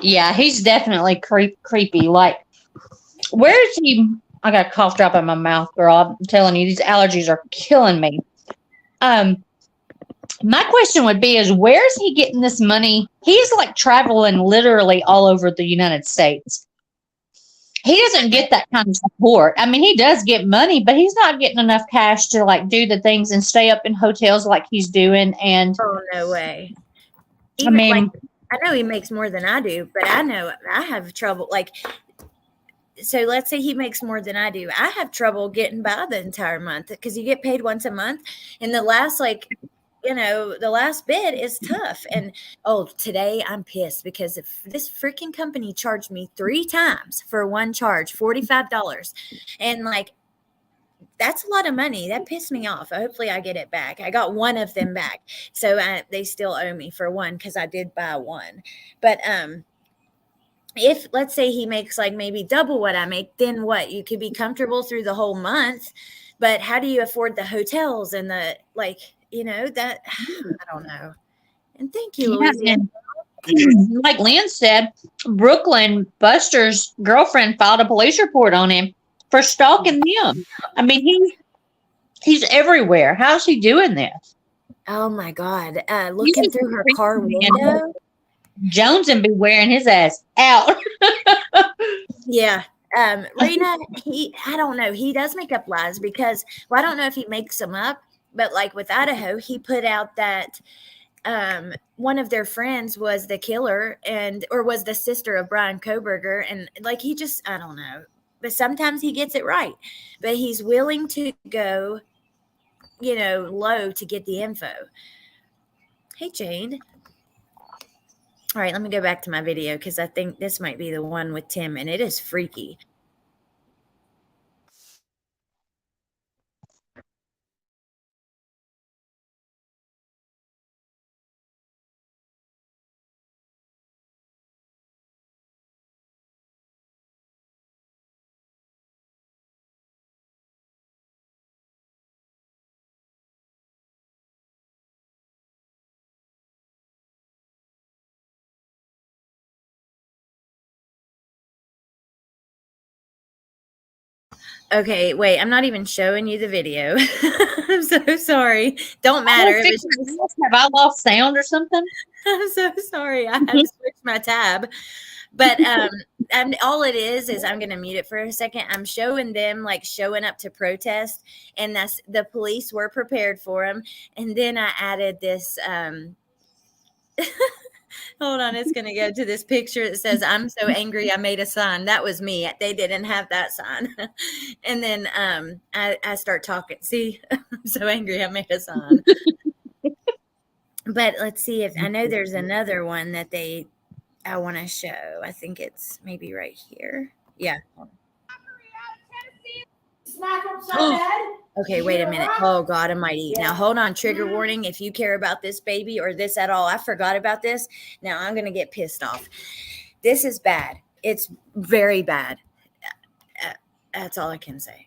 Yeah, he's definitely creepy. Where is he? I got a cough drop in my mouth, girl. I'm telling you, these allergies are killing me. My question would be is where's he getting this money? He's like traveling literally all over the United States. He doesn't get that kind of support. I mean, he does get money, but he's not getting enough cash to like do the things and stay up in hotels like he's doing. And Oh, no way. I mean, I know he makes more than I do, but I know I have trouble. Like, so let's say he makes more than I do. I have trouble getting by the entire month because you get paid once a month. And the last, like, the last bit is tough. And today I'm pissed because if this freaking company charged me 3 times for one charge, $45. And like, that's a lot of money. That pissed me off. Hopefully I get it back. I got one of them back. So they still owe me for one because I did buy one. But if let's say he makes like maybe double what I make, then what? You could be comfortable through the whole month. But how do you afford the hotels and the that I don't know. And thank you, Louisiana. Like Lynn said, Brooklyn Buster's girlfriend filed a police report on him for stalking them. I mean, he's everywhere. How's he doing this? Oh my God. Looking through her car window. Jones and be wearing his ass out. Yeah. Rena, I don't know. He does make up lies because, I don't know if he makes them up, but like with Idaho, he put out that one of their friends was the killer or was the sister of Brian Koberger. And like, I don't know, but sometimes he gets it right, but he's willing to go, low to get the info. Hey, Jane. All right, let me go back to my video because I think this might be the one with Tim, and it is freaky. Okay, wait, I'm not even showing you the video. I'm so sorry. Don't matter. Have I lost sound or something? I'm so sorry. I had to switch my tab. But all it is I'm going to mute it for a second. I'm showing them like showing up to protest, and that's the police were prepared for them. And then I added this hold on, it's going to go to this picture that says, "I'm so angry I made a sign." That was me. They didn't have that sign. And then I start talking. See, I'm so angry I made a sign. But let's see if I know there's another one that I want to show. I think it's maybe right here. Yeah. Smack upside the head. Okay, wait a minute. Oh, God almighty. Now, hold on. Trigger warning. If you care about this baby or this at all, I forgot about this. Now, I'm going to get pissed off. This is bad. It's very bad. That's all I can say.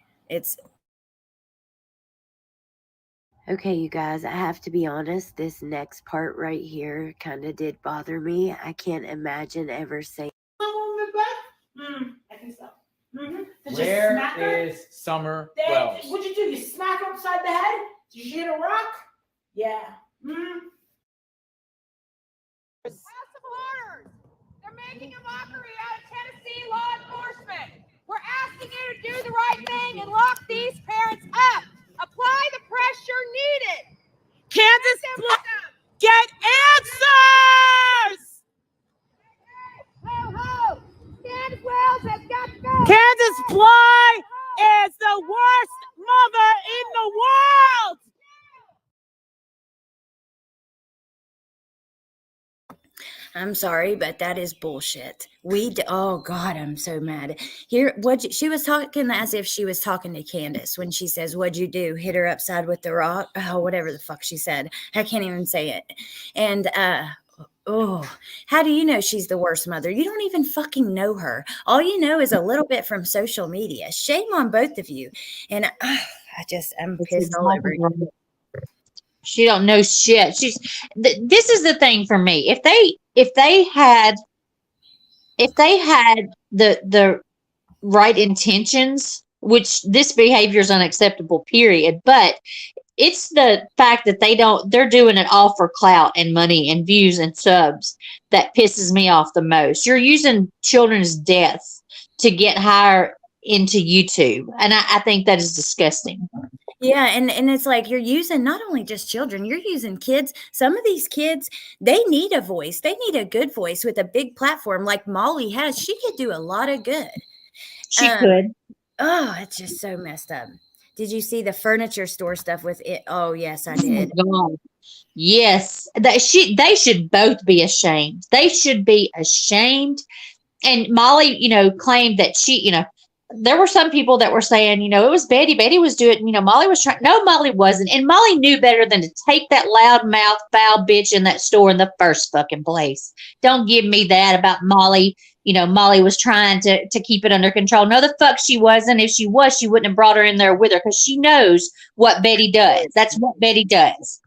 Okay, you guys, I have to be honest. This next part right here kind of did bother me. I can't imagine ever saying. I think so. Mm-hmm. Where is Summer Wells? What'd you do? You smack her upside the head? Did you hit a rock? Yeah. Mm-hmm. House of Horrors. They're making a mockery out of Tennessee law enforcement. We're asking you to do the right thing and lock these parents up. Apply the pressure needed. Kansas, get answers! Ho, ho! Kansas Wells has got to go. Kansas Fly is the worst mother in the world! I'm sorry, but that is bullshit. Oh God, I'm so mad. She was talking as if she was talking to Candace when she says, "What'd you do? Hit her upside with the rock?" Oh, whatever the fuck she said. I can't even say it. And how do you know she's the worst mother? You don't even fucking know her. All you know is a little bit from social media. Shame on both of you. And I'm pissed all over you. She don't know shit. This is the thing for me. If they had the right intentions, which this behavior is unacceptable, period. But it's the fact that they're doing it all for clout and money and views and subs that pisses me off the most. You're using children's deaths to get higher into YouTube. And I think that is disgusting. Yeah, and it's like you're using not only just children, you're using kids. Some of these kids, they need a voice. They need a good voice with a big platform like Molly has. She could do a lot of good. She could. Oh, it's just so messed up. Did you see the furniture store stuff with it? Oh, yes, I Oh my did. God. Yes. They should both be ashamed. They should be ashamed. And Molly, claimed that there were some people that were saying, it was Betty. Betty was doing, Molly was trying. No, Molly wasn't. And Molly knew better than to take that loudmouth, foul bitch in that store in the first fucking place. Don't give me that about Molly. Molly was trying to keep it under control. No, the fuck she wasn't. If she was, she wouldn't have brought her in there with her because she knows what Betty does. That's what Betty does.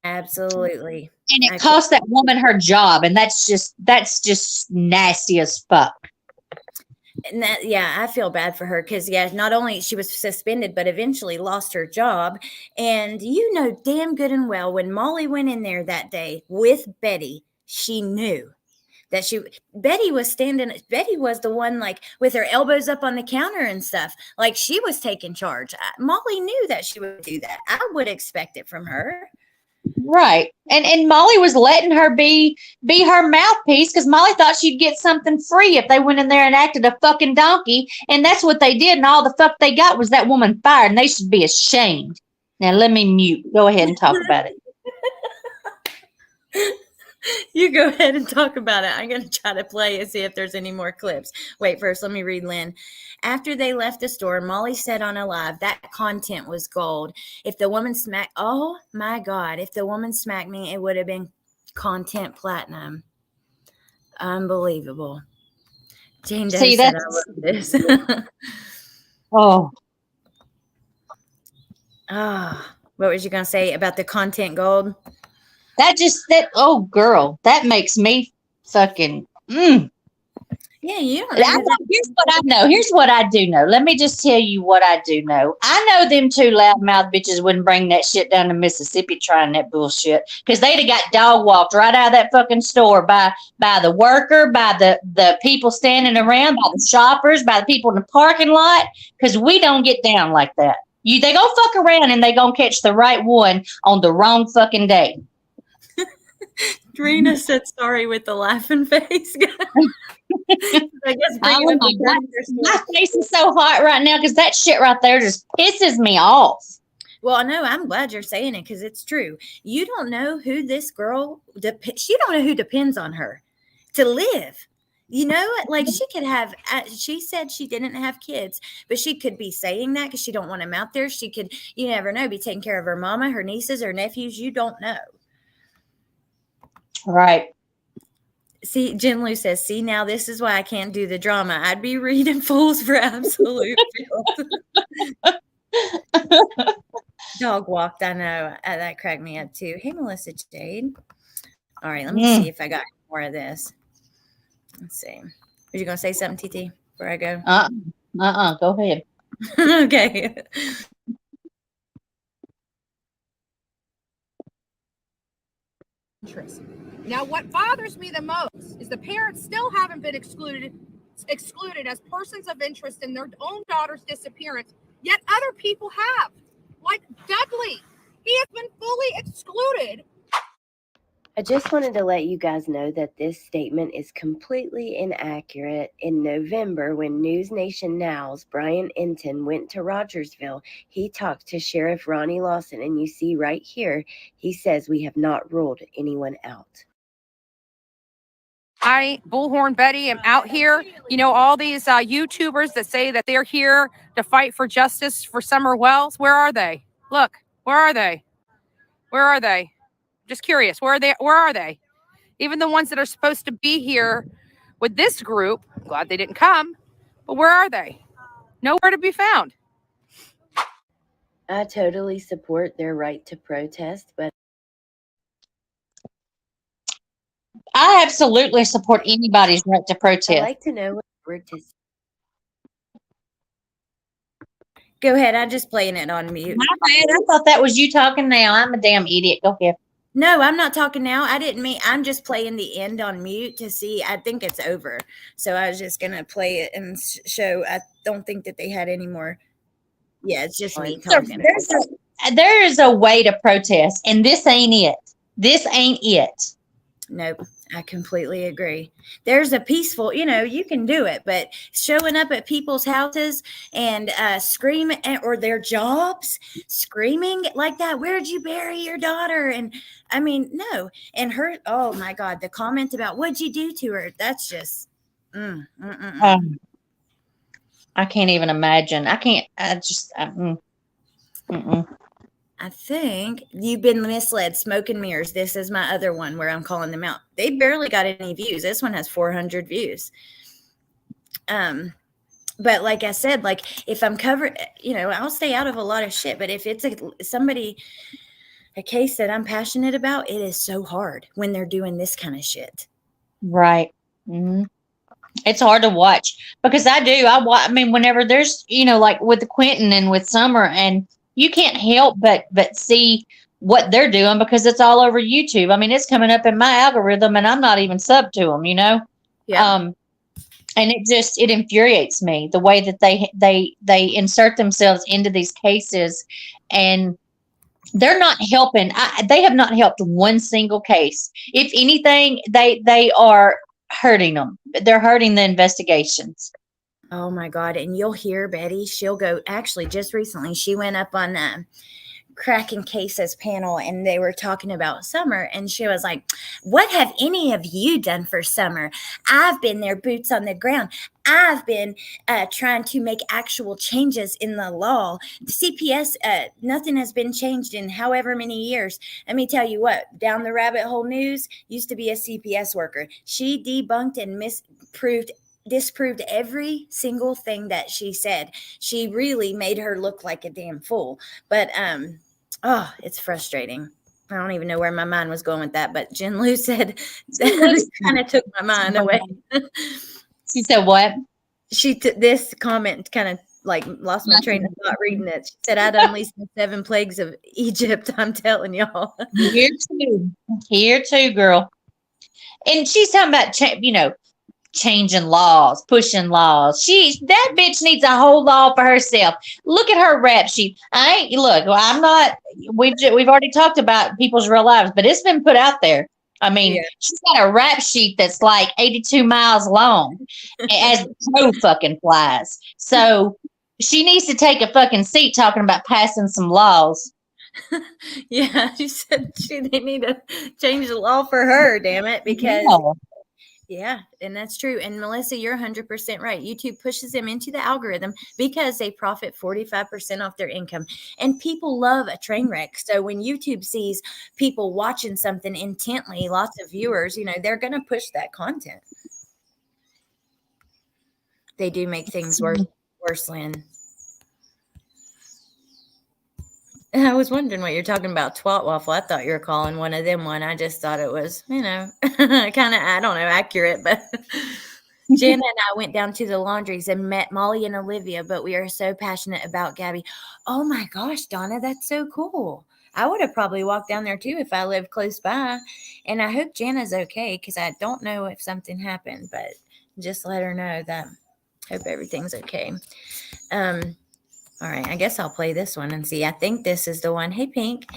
Absolutely. And it cost that woman her job. And that's just nasty as fuck. And I feel bad for her because, not only she was suspended, but eventually lost her job. And damn good and well, when Molly went in there that day with Betty, she knew that Betty was the one like with her elbows up on the counter and stuff. Like she was taking charge. Molly knew that she would do that. I would expect it from her. Right. And Molly was letting her be her mouthpiece because Molly thought she'd get something free if they went in there and acted a fucking donkey. And that's what they did. And all the fuck they got was that woman fired. And they should be ashamed. Now let me mute. Go ahead and talk about it. You go ahead and talk about it. I'm going to try to play and see if there's any more clips. Wait, first, let me read Lynn. After they left the store, Molly said on a live, that content was gold. If the woman smacked, oh my God, if the woman smacked me, it would have been content platinum. Unbelievable. Jane Doe said, I love this. Oh. What was you going to say about the content gold? Oh girl, that makes me fucking Yeah, you don't know. Here's what I know. Here's what I do know. Let me just tell you what I do know. I know them two loudmouth bitches wouldn't bring that shit down to Mississippi trying that bullshit because they'd have got dog walked right out of that fucking store by the worker, by the people standing around, by the shoppers, by the people in the parking lot because we don't get down like that. They gonna fuck around and they gonna catch the right one on the wrong fucking day. Drina said sorry with the laughing face. I guess oh my God. My face is so hot right now because that shit right there just pisses me off. Well, no, I'm glad you're saying it because it's true. You don't know who this girl, she don't know who depends on her to live. Like she could have, she said she didn't have kids, but she could be saying that because she don't want them out there. She could, you never know, be taking care of her mama, her nieces, her nephews. You don't know. Right. See, Jen Lou says, see, now this is why I can't do the drama. I'd be reading fools for absolute filth. Dog walked, I know. That cracked me up too. Hey, Melissa Jade. All right, let me see if I got more of this. Let's see. Are you going to say something, TT, before I go? Go ahead. Okay. Now, what bothers me the most is the parents still haven't been excluded as persons of interest in their own daughter's disappearance, yet other people have. Like Dudley, he has been fully excluded. I just wanted to let you guys know that this statement is completely inaccurate. In November, when News Nation Now's Brian Enton went to Rogersville, he talked to Sheriff Ronnie Lawson, and you see right here, he says we have not ruled anyone out. I, Bullhorn Betty, am out here. All these YouTubers that say that they're here to fight for justice for Summer Wells, where are they? Look, where are they? Where are they? Just curious, where are they? Even the ones that are supposed to be here with this group, glad they didn't come, but where are they? Nowhere to be found. I totally support their right to protest, but I absolutely support anybody's right to protest. I'd like to know what word to say. Go ahead. I'm just playing it on mute. My bad. I thought that was you talking now. I'm a damn idiot. Go ahead. No, I'm not talking now. I didn't mean. I'm just playing the end on mute to see. I think it's over. So I was just gonna play it and show. I don't think that they had any more. Yeah, it's just me talking. There is a way to protest, and this ain't it. This ain't it. Nope. I completely agree. There's a peaceful, you can do it, but showing up at people's houses and screaming, or their jobs, screaming like that, where'd you bury your daughter? And I mean, no. And her, oh my God, the comment about what'd you do to her? That's just, I can't even imagine. I think you've been misled. Smoke and mirrors. This is my other one where I'm calling them out. They barely got any views. This one has 400 views. But like I said, like if I'm covered, I'll stay out of a lot of shit. But if it's a case that I'm passionate about, it is so hard when they're doing this kind of shit. Right. Mm-hmm. It's hard to watch because I mean, whenever there's, like with the Quentin and with Summer, and you can't help but see what they're doing because it's all over YouTube. I mean, it's coming up in my algorithm and I'm not even sub to them, Yeah. And it infuriates me the way that they insert themselves into these cases, and they're not helping. They have not helped one single case. If anything, they are hurting them. They're hurting the investigations. Oh my God. And you'll hear Betty, she'll go, actually just recently, she went up on Cracking Cases panel and they were talking about Summer, and she was like, what have any of you done for Summer? I've been there, boots on the ground. I've been trying to make actual changes in the law. The CPS, nothing has been changed in however many years. Let me tell you what, Down the Rabbit Hole News used to be a CPS worker. She debunked and disproved every single thing that she said. She really made her look like a damn fool. But it's frustrating. I don't even know where my mind was going with that, but Jen Lou said that kind of took my mind away. She said what? This comment kind of like lost my train of thought reading it. She said, I'd unleashed the 7 plagues of Egypt. I'm telling y'all. Here too, girl. And she's talking about changing laws, pushing laws. That bitch needs a whole law for herself. Look at her rap sheet. I'm not, we've already talked about people's real lives, but it's been put out there. I mean, She's got a rap sheet that's like 82 miles long as no fucking flies. So she needs to take a fucking seat talking about passing some laws. Yeah, she said they need to change the law for her, damn it, because yeah, and that's true. And Melissa, you're 100% right. YouTube pushes them into the algorithm because they profit 45% off their income. And people love a train wreck. So when YouTube sees people watching something intently, lots of viewers, they're going to push that content. They do make things worse, Lynn. I was wondering what you're talking about, twat waffle. I thought you were calling one of them one. I just thought it was, kind of, I don't know, accurate. But Jenna and I went down to the laundries and met Molly and Olivia, but we are so passionate about Gabby. Oh my gosh, Donna, that's so cool. I would have probably walked down there too if I lived close by. And I hope Jenna's okay, because I don't know if something happened, but just let her know that I hope everything's okay. All right, I guess I'll play this one and see. I think this is the one. Hey, Pink.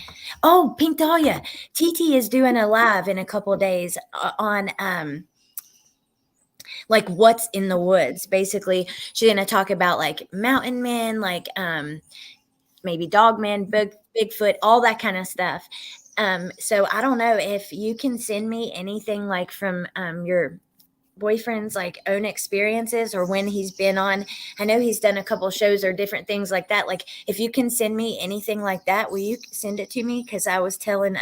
Oh, Pink Dahlia. TT is doing a live in a couple of days on like what's in the woods. Basically, she's going to talk about like mountain men, like maybe dog men, Bigfoot, all that kind of stuff. So I don't know if you can send me anything like from your boyfriend's like own experiences or when he's been on. I know he's done a couple shows or different things like that. Like if you can send me anything like that, will you send it to me? Because I was telling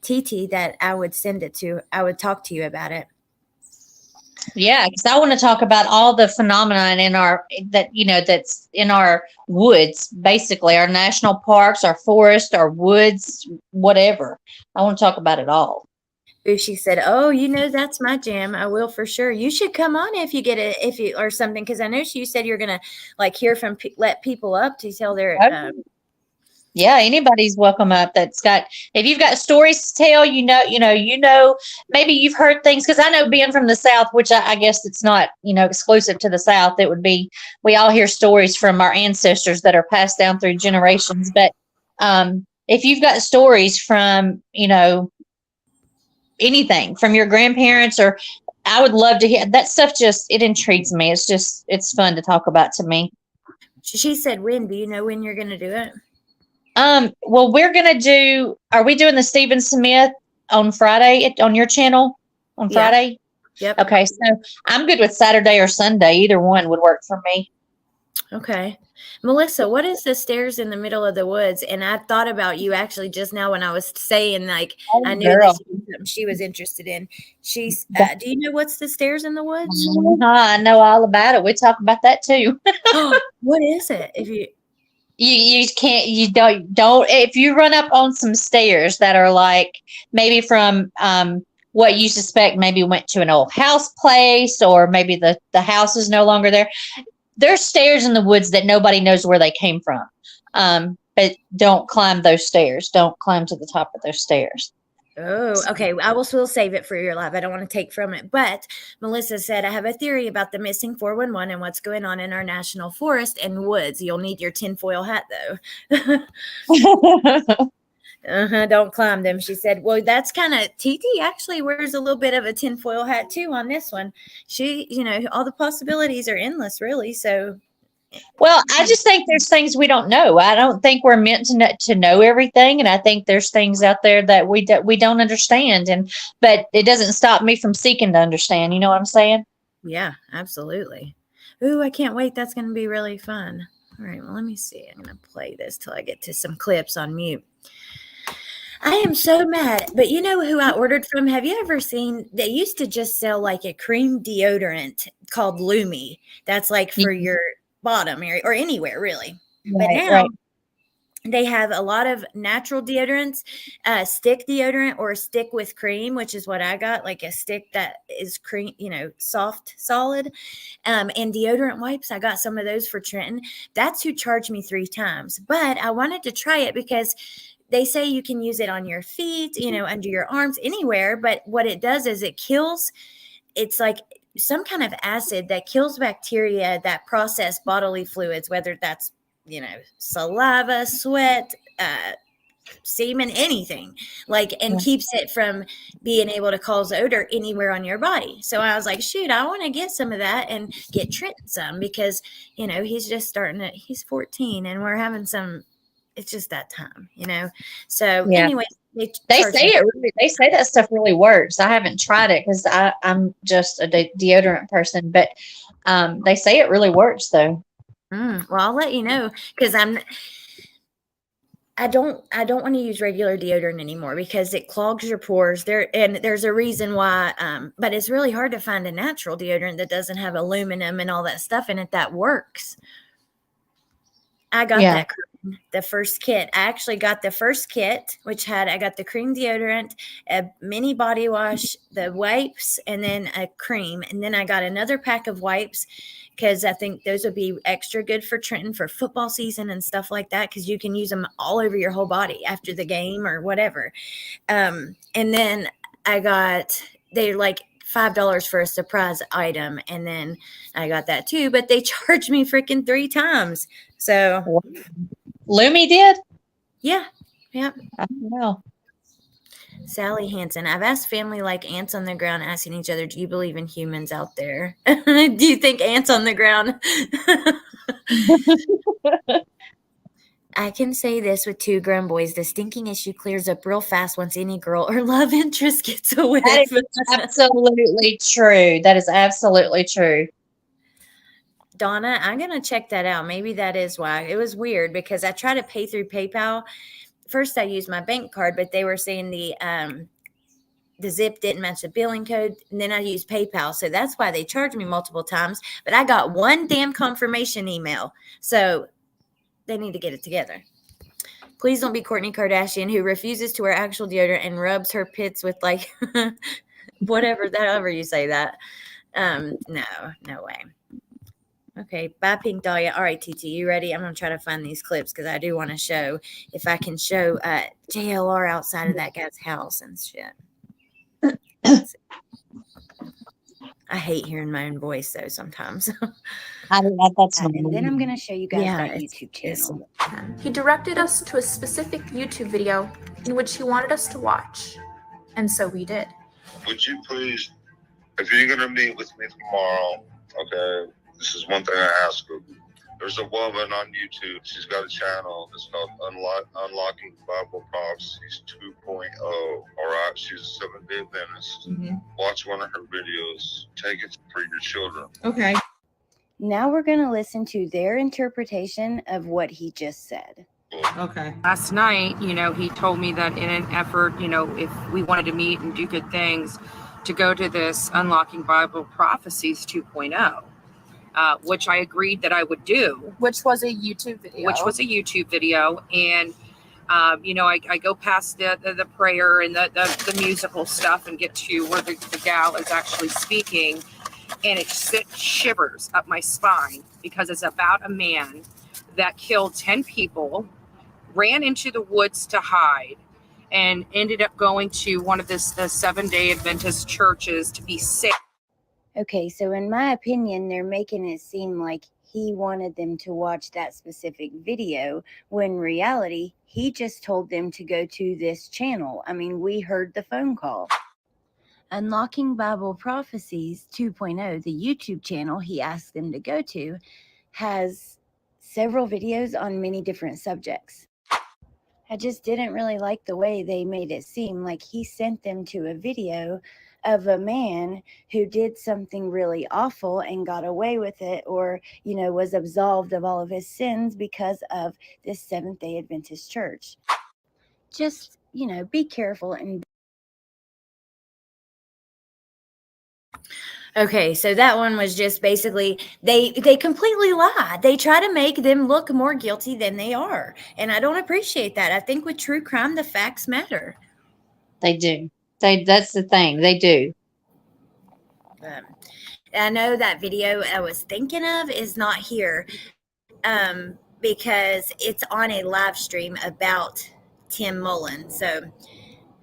TT that I would talk to you about it. Yeah, because I want to talk about all the phenomenon that's in our woods, basically our national parks, our forests, our woods, whatever. I want to talk about it all. Ooh, she said, "Oh, you know that's my jam. I will for sure. You should come on if you get it, if you or something, because I know you said you're gonna like hear from let people up to tell their Yeah, anybody's welcome up that's got, if you've got stories to tell, maybe you've heard things, because I know being from the South, which I guess it's not, exclusive to the South, it would be, we all hear stories from our ancestors that are passed down through generations. But if you've got stories from, anything from your grandparents, or I would love to hear that stuff. Just, it intrigues me. It's fun to talk about to me. She said, "When? Do you know when you're gonna do it?" Well, are we doing the Stephen Smith on Friday on your channel on Yeah. Friday? Yep. Okay. So I'm good with Saturday or Sunday. Either one would work for me. Okay. Melissa, what is the stairs in the middle of the woods? And I thought about you actually just now when I was saying, like, Oh, I knew girl. this was something she was interested in. She's, do you know what's the stairs in the woods? I know all about it. We talk about that too. What is it? If You can't, don't, if you run up on some stairs that are like maybe from, what you suspect maybe went to an old house place, or maybe the house is no longer there. There's stairs in the woods that nobody knows where they came from. But don't climb those stairs. Don't climb to the top of those stairs. Oh, okay. I will still save it for your live. I don't want to take from it. But Melissa said, I have a theory about the missing 411 and what's going on in our national forest and woods. You'll need your tinfoil hat, though. Don't climb them. She said, well, that's kind of TT actually wears a little bit of a tinfoil hat, too, on this one. She, all the possibilities are endless, really. So. Well, I just think there's things we don't know. I don't think we're meant to know everything, and I think there's things out there that we don't understand. But it doesn't stop me from seeking to understand. You know what I'm saying? Yeah, absolutely. Ooh, I can't wait. That's going to be really fun. All right, well, let me see. I'm going to play this till I get to some clips on mute. I am so mad. But you know who I ordered from? Have you ever seen? They used to just sell like a cream deodorant called Lumi. That's like for your bottom area or anywhere really. But now they have a lot of natural deodorants, stick deodorant or stick with cream, which is what I got, like a stick that is cream, soft, solid. And deodorant wipes, I got some of those for Trenton. That's who charged me 3 times. But I wanted to try it because they say you can use it on your feet, under your arms, anywhere. But what it does is it's like some kind of acid that kills bacteria that process bodily fluids, whether that's, saliva, sweat, semen, anything, and keeps it from being able to cause odor anywhere on your body. So I was like, shoot, I want to get some of that and get Trenton some because, he's just he's 14 and we're having it's just that time, So anyway, they say that stuff really works. I haven't tried it because I'm just a deodorant person, but they say it really works though. Well, I'll let you know because I don't want to use regular deodorant anymore because it clogs your pores and there's a reason why. But it's really hard to find a natural deodorant that doesn't have aluminum and all that stuff in it that works. I got that the first kit. I actually got the first kit, which I got the cream deodorant, a mini body wash, the wipes, and then a cream. And then I got another pack of wipes because I think those would be extra good for Trenton for football season and stuff like that because you can use them all over your whole body after the game or whatever. And then they're like $5 for a surprise item. And then I got that too, but they charged me freaking 3 times. So Lumi did? Yeah. Yep. I don't know. Sally Hansen. I've asked family like ants on the ground asking each other, do you believe in humans out there? Do you think ants on the ground? I can say this with 2 grown boys. The stinking issue clears up real fast once any girl or love interest gets away. That is absolutely true. That is absolutely true. Donna, I'm going to check that out. Maybe that is why. It was weird because I tried to pay through PayPal. First, I used my bank card, but they were saying the zip didn't match the billing code. And then I used PayPal. So that's why they charged me multiple times. But I got one damn confirmation email. So they need to get it together. Please don't be Kourtney Kardashian, who refuses to wear actual deodorant and rubs her pits with like whatever, however you say that. No way. Okay, bye, Pink Dahlia. All right, TT, you ready? I'm going to try to find these clips because I do want to show if I can show JLR outside of that guy's house and shit. I hate hearing my own voice, though, sometimes. That's And then I'm going to show you guys Yeah, that YouTube channel. He directed us to a specific YouTube video in which he wanted us to watch. And so we did. Would you please, if you're going to meet with me tomorrow, okay, this is one thing I ask you. There's a woman on YouTube. She's got a channel. It's called Unlocking Bible Prophecies 2.0. All right, she's a Seventh-day Adventist. Watch one of her videos. Take it for your children. Okay. Now we're going to listen to their interpretation of what he just said. Okay. Last night, he told me that in an effort, if we wanted to meet and do good things, to go to this Unlocking Bible Prophecies 2.0. Which I agreed that I would do. Which was a YouTube video. And, I go past the prayer and the musical stuff and get to where the gal is actually speaking. And it shivers up my spine because it's about a man that killed 10 people, ran into the woods to hide, and ended up going to one of the Seventh-day Adventist churches to be sick. Okay, so in my opinion, they're making it seem like he wanted them to watch that specific video, when in reality, he just told them to go to this channel. I mean, we heard the phone call. Unlocking Bible Prophecies 2.0, the YouTube channel he asked them to go to, has several videos on many different subjects. I just didn't really like the way they made it seem like he sent them to a video of a man who did something really awful and got away with it, or, was absolved of all of his sins because of this Seventh-day Adventist church. Just, be careful and Okay, so that one was just basically they completely lie. They try to make them look more guilty than they are. And I don't appreciate that. I think with true crime, the facts matter. They do. That's the thing. They do. I know that video I was thinking of is not here because it's on a live stream about Tim Mullen. So,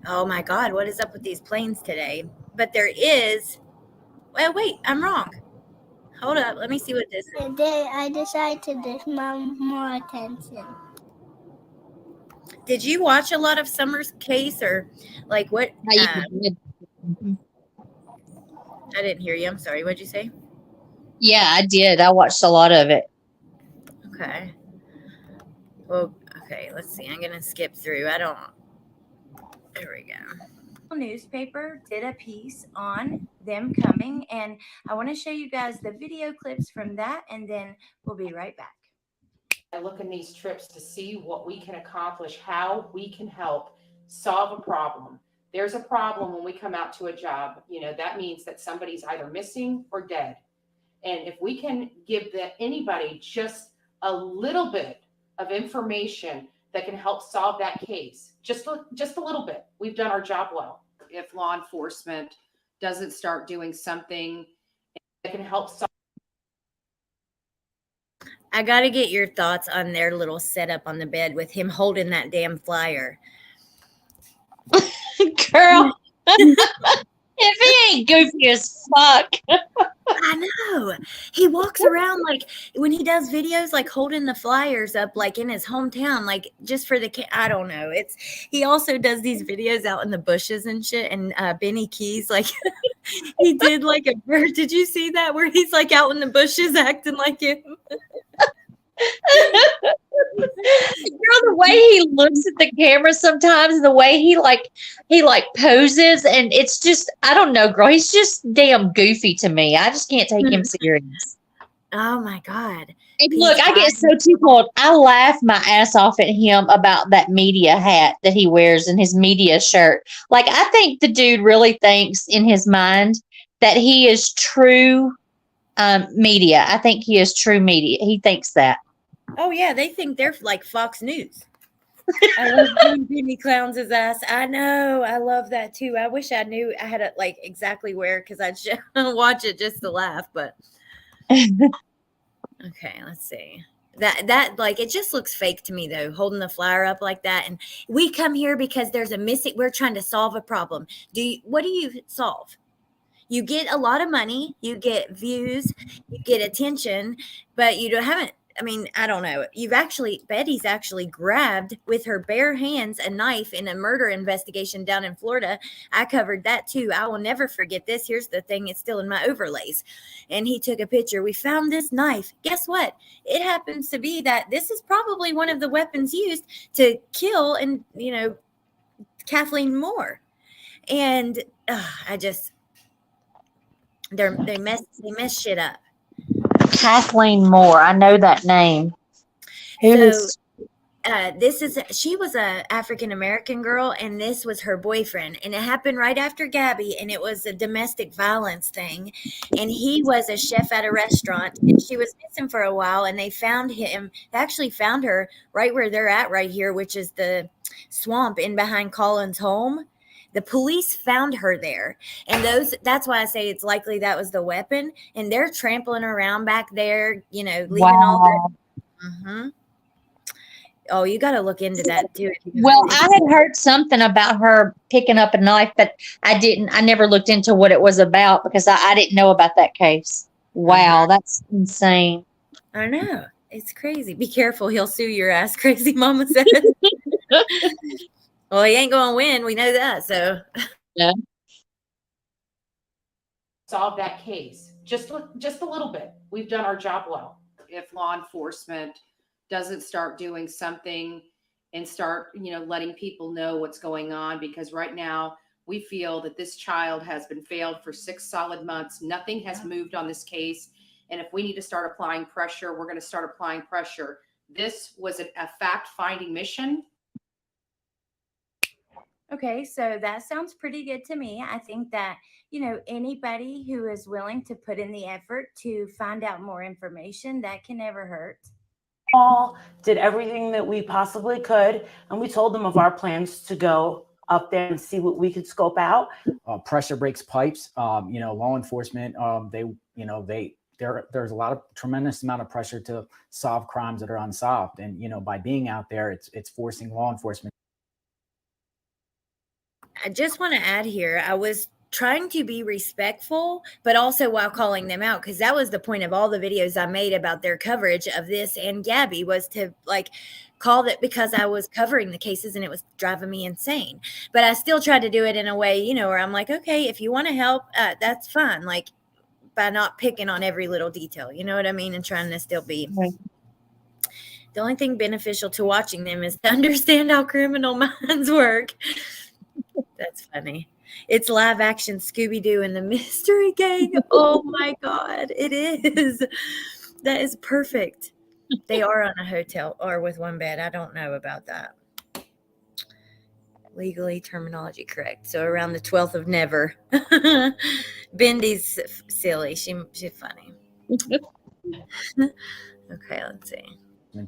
oh my God, what is up with these planes today? But there is... Well, wait, I'm wrong. Hold up. Let me see what this is. Today, I decided to give Mom more attention. Did you watch a lot of Summer's case, or like what? I didn't hear you. I'm sorry. What'd you say? Yeah, I did. I watched a lot of it. Okay. Well, okay. Let's see. I'm going to skip through. There we go. Newspaper did a piece on them coming, and I want to show you guys the video clips from that, and then we'll be right back. I look in these trips to see what we can accomplish, how we can help solve a problem. There's a problem when we come out to a job, that means that somebody's either missing or dead. And if we can give anybody just a little bit of information that can help solve that case, just a little bit, we've done our job well. If law enforcement doesn't start doing something that can help solve. I got to get your thoughts on their little setup on the bed with him holding that damn flyer. Girl, if he ain't goofy as fuck. I know. He walks around like when he does videos, like holding the flyers up, like in his hometown, like just for the I don't know. He also does these videos out in the bushes and shit. And Benny Keys, like he did like a bird. Did you see that where he's like out in the bushes acting like him? Girl, the way he looks at the camera sometimes, and the way he poses, and it's just, I don't know, girl. He's just damn goofy to me. I just can't take him serious. Oh my God. And look, I get so tickled. I laugh my ass off at him about that media hat that he wears and his media shirt. Like, I think the dude really thinks in his mind that he is true media. I think he is true media. He thinks that. Oh yeah, they think they're like Fox News. I love when Jimmy clowns his ass. I know. I love that too. I wish I knew I had it like exactly where because I'd watch it just to laugh. But okay, let's see. That like it just looks fake to me though, holding the flyer up like that. And we come here because there's a missing. We're trying to solve a problem. What do you solve? You get a lot of money, you get views, you get attention, but you haven't. I mean, I don't know. Betty's actually grabbed with her bare hands a knife in a murder investigation down in Florida. I covered that too. I will never forget this. Here's the thing. It's still in my overlays. And he took a picture. We found this knife. Guess what? It happens to be that this is probably one of the weapons used to kill and, Kathleen Moore. And they mess shit up. Kathleen Moore. I know that name. She was a African American girl, and this was her boyfriend, and it happened right after Gabby, and it was a domestic violence thing, and he was a chef at a restaurant, and she was missing for a while, and they found him. They actually found her right where they're at right here, which is the swamp in behind Colin's home. The police found her there, and that's why I say it's likely that was the weapon. And they're trampling around back there, leaving all that. Mm-hmm. Oh, you got to look into that too. Well, I had heard something about her picking up a knife, but I never looked into what it was about because I didn't know about that case. Wow, that's insane. I know. It's crazy. Be careful. He'll sue your ass, crazy mama said. Well, he ain't going to win. We know that. So, yeah. Solve that case. Just a little bit. We've done our job well. If law enforcement doesn't start doing something and start, letting people know what's going on, because right now we feel that this child has been failed for 6 solid months. Nothing has moved on this case. And if we need to start applying pressure, we're going to start applying pressure. This was a fact-finding mission. Okay, so that sounds pretty good to me. I think that, anybody who is willing to put in the effort to find out more information, that can never hurt. All did everything that we possibly could, and we told them of our plans to go up there and see what we could scope out. Pressure breaks pipes. Law enforcement, there's a lot of tremendous amount of pressure to solve crimes that are unsolved. And, by being out there, it's forcing law enforcement. I just want to add here, I was trying to be respectful, but also while calling them out, because that was the point of all the videos I made about their coverage of this and Gabby, was to call it, because I was covering the cases and it was driving me insane. But I still tried to do it in a way, where I'm like, okay, if you want to help, that's fine. By not picking on every little detail, you know what I mean? And trying to still be. Right. The only thing beneficial to watching them is to understand how criminal minds work. That's funny. It's live action Scooby-Doo and the Mystery Gang. Oh my God, it is. That is perfect. They are on a hotel or with one bed. I don't know about that. Legally terminology correct. So around the 12th of never. Bendy's silly. She's funny. Okay, let's see.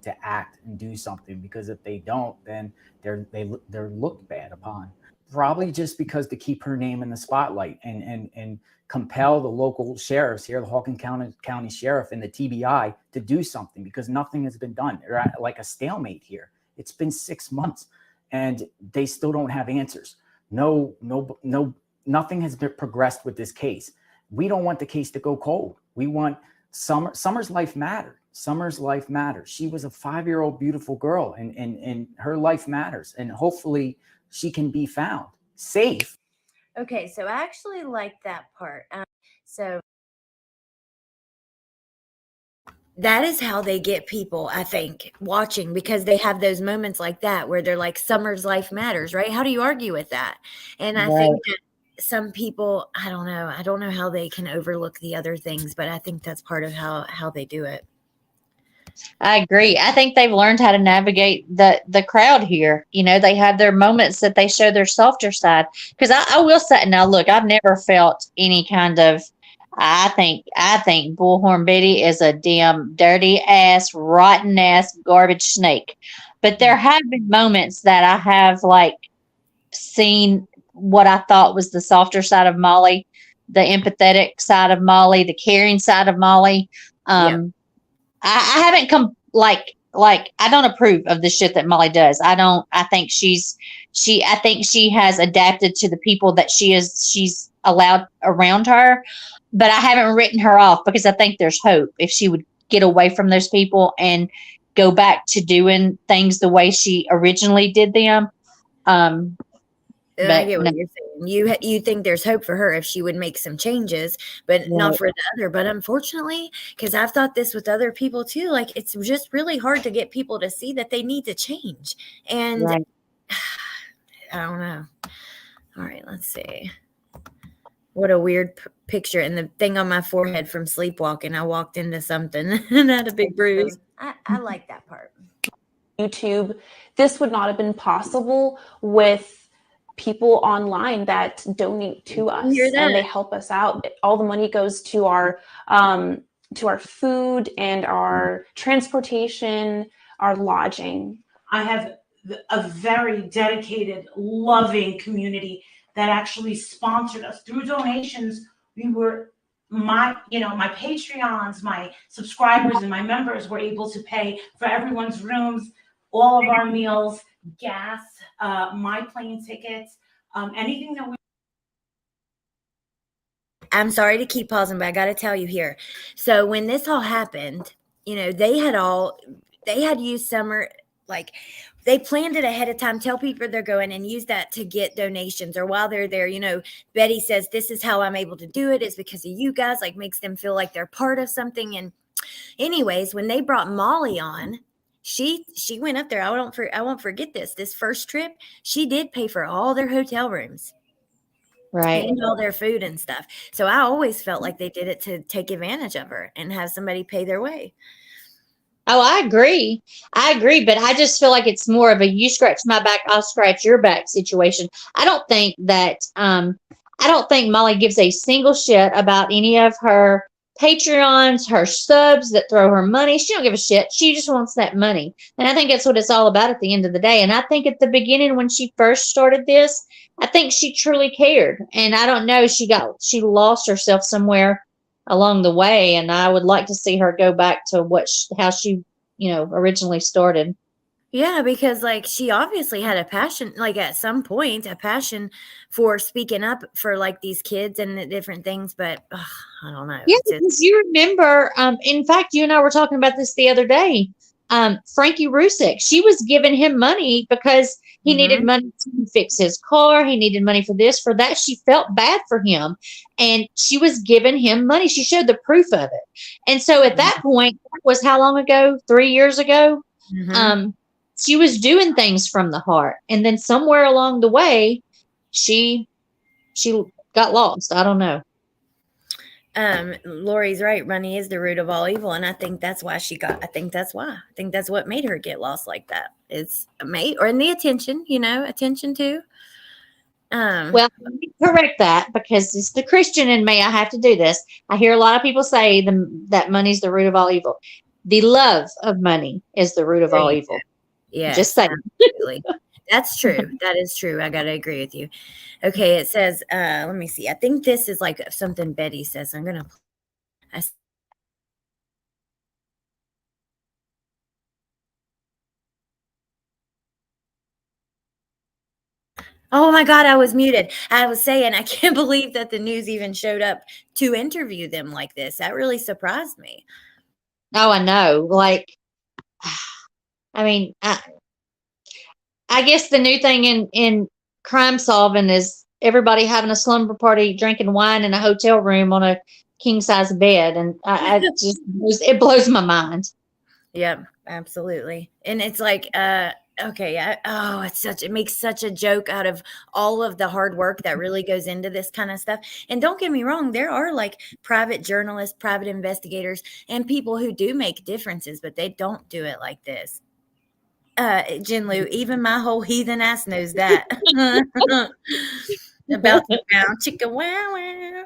To act and do something, because if they don't, then they're looked bad upon. Probably just because to keep her name in the spotlight and compel the local sheriffs here, the Hawken County Sheriff and the TBI, to do something, because nothing has been done. They're at like a stalemate here. It's been 6 months and they still don't have answers. Nothing has been progressed with this case. We don't want the case to go cold. We want Summer's life mattered. Summer's life matters. She was a 5-year-old beautiful girl, and her life matters. And hopefully she can be found safe. Okay, so I actually like that part. So that is how they get people, I think, watching, because they have those moments like that where they're like, Summer's life matters, right? How do you argue with that? And I think that some people, I don't know how they can overlook the other things, but I think that's part of how they do it. I agree. I think they've learned how to navigate the crowd here. They have their moments that they show their softer side. Because I will say, now look, I've never felt any kind of I think Bullhorn Betty is a damn dirty ass, rotten ass, garbage snake. But there have been moments that I have like seen what I thought was the softer side of Molly, the empathetic side of Molly, the caring side of Molly. Yeah. I haven't come like I don't approve of the shit that Molly does. I think I think she has adapted to the people that she's allowed around her, but I haven't written her off because I think there's hope if she would get away from those people and go back to doing things the way she originally did them. I But get no, what you're saying. You think there's hope for her if she would make some changes, but not right, for the other. But unfortunately, because I've thought this with other people too, like it's just really hard to get people to see that they need to change. And right. I don't know. All right, let's see. What a weird picture. And the thing on my forehead from sleepwalking, I walked into something and had a big bruise. I like that part. YouTube, this would not have been possible with people online that donate to us and they help us out. All the money goes to our food and our transportation, our lodging. I have a very dedicated, loving community that actually sponsored us through donations. My Patreons, my subscribers, and my members were able to pay for everyone's rooms, all of our meals, gas, my plane tickets, anything that we. I'm sorry to keep pausing, but I got to tell you here. So when this all happened, they had used summer, like they planned it ahead of time, tell people they're going and use that to get donations, or while they're there, Betty says, this is how I'm able to do it is because of you guys, like makes them feel like they're part of something. And anyways, when they brought Molly on, she went up there. I won't forget this first trip. She did pay for all their hotel rooms. Right. And all their food and stuff. So I always felt like they did it to take advantage of her and have somebody pay their way. Oh, I agree. But I just feel like it's more of a you scratch my back, I'll scratch your back situation. I don't think Molly gives a single shit about any of her Patreons, her subs that throw her money. She don't give a shit. She just wants that money. And I think that's what it's all about at the end of the day. And I think at the beginning when she first started this, I think she truly cared. And I don't know, she lost herself somewhere along the way, and I would like to see her go back to how she originally started. Yeah, because like she obviously had a passion, like at some point a passion for speaking up for like these kids and the different things, but I don't know. Yeah, because you remember, in fact, you and I were talking about this the other day. Frankie Rusick, she was giving him money because he needed money to fix his car. He needed money for this, for that. She felt bad for him, and she was giving him money. She showed the proof of it. And so at that point, that was how long ago? 3 years ago. She was doing things from the heart. And then somewhere along the way, she got lost. I don't know. Lori's right. Money is the root of all evil, and I think that's why I think that's what made her get lost like that. It's or in the attention, attention too. Well, let me correct that because it's the Christian in me. I have to do this. I hear a lot of people say that money's the root of all evil. The love of money is the root of all evil. Yeah, just saying. Absolutely. That's true. That is true. I got to agree with you. Okay, it says, let me see. I think this is like something Betty says. I'm going to. Oh my God, I was muted. I was saying, I can't believe that the news even showed up to interview them like this. That really surprised me. Oh, I know. Like, I mean, I guess the new thing in crime solving is everybody having a slumber party, drinking wine in a hotel room on a king size bed, and it blows my mind. Yep, absolutely. And it's like, okay, it makes such a joke out of all of the hard work that really goes into this kind of stuff. And don't get me wrong, there are like private journalists, private investigators, and people who do make differences, but they don't do it like this. Jen Lou, even my whole heathen ass knows that. About the brown chicken wow wow.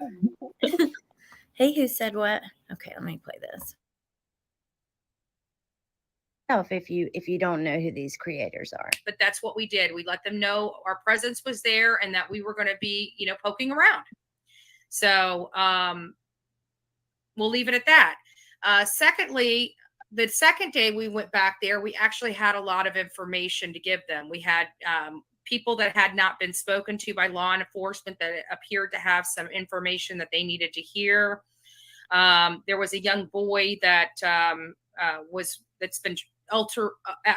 Hey, who said what? Okay, let me play this. If you don't know who these creators are. But that's what we did. We let them know our presence was there and that we were going to be, poking around. So we'll leave it at that. Secondly, the second day we went back there, we actually had a lot of information to give them. We had people that had not been spoken to by law enforcement that appeared to have some information that they needed to hear. There was a young boy that that's been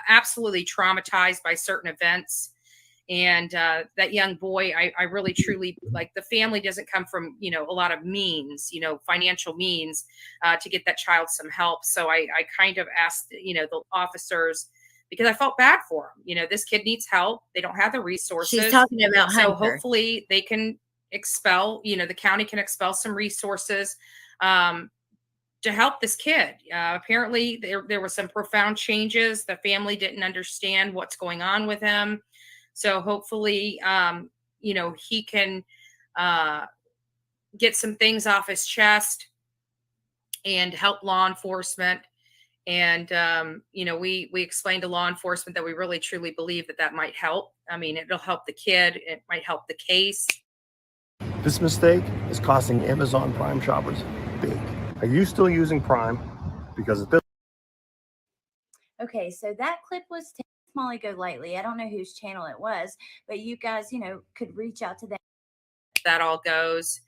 absolutely traumatized by certain events. And that young boy, I really truly, like, the family doesn't come from, a lot of means, financial means to get that child some help. So I kind of asked, the officers, because I felt bad for him. This kid needs help. They don't have the resources. She's talking about so Hunter. Hopefully they can expel, the county can expel some resources to help this kid. Apparently there were some profound changes. The family didn't understand what's going on with him. So hopefully, he can get some things off his chest and help law enforcement. And, we explained to law enforcement that we really truly believe that might help. I mean, it'll help the kid. It might help the case. This mistake is costing Amazon Prime shoppers big. Are you still using Prime? Because at this... Okay, so that clip was Molly Go Lightly. I don't know whose channel it was, but you guys, could reach out to them. That all goes.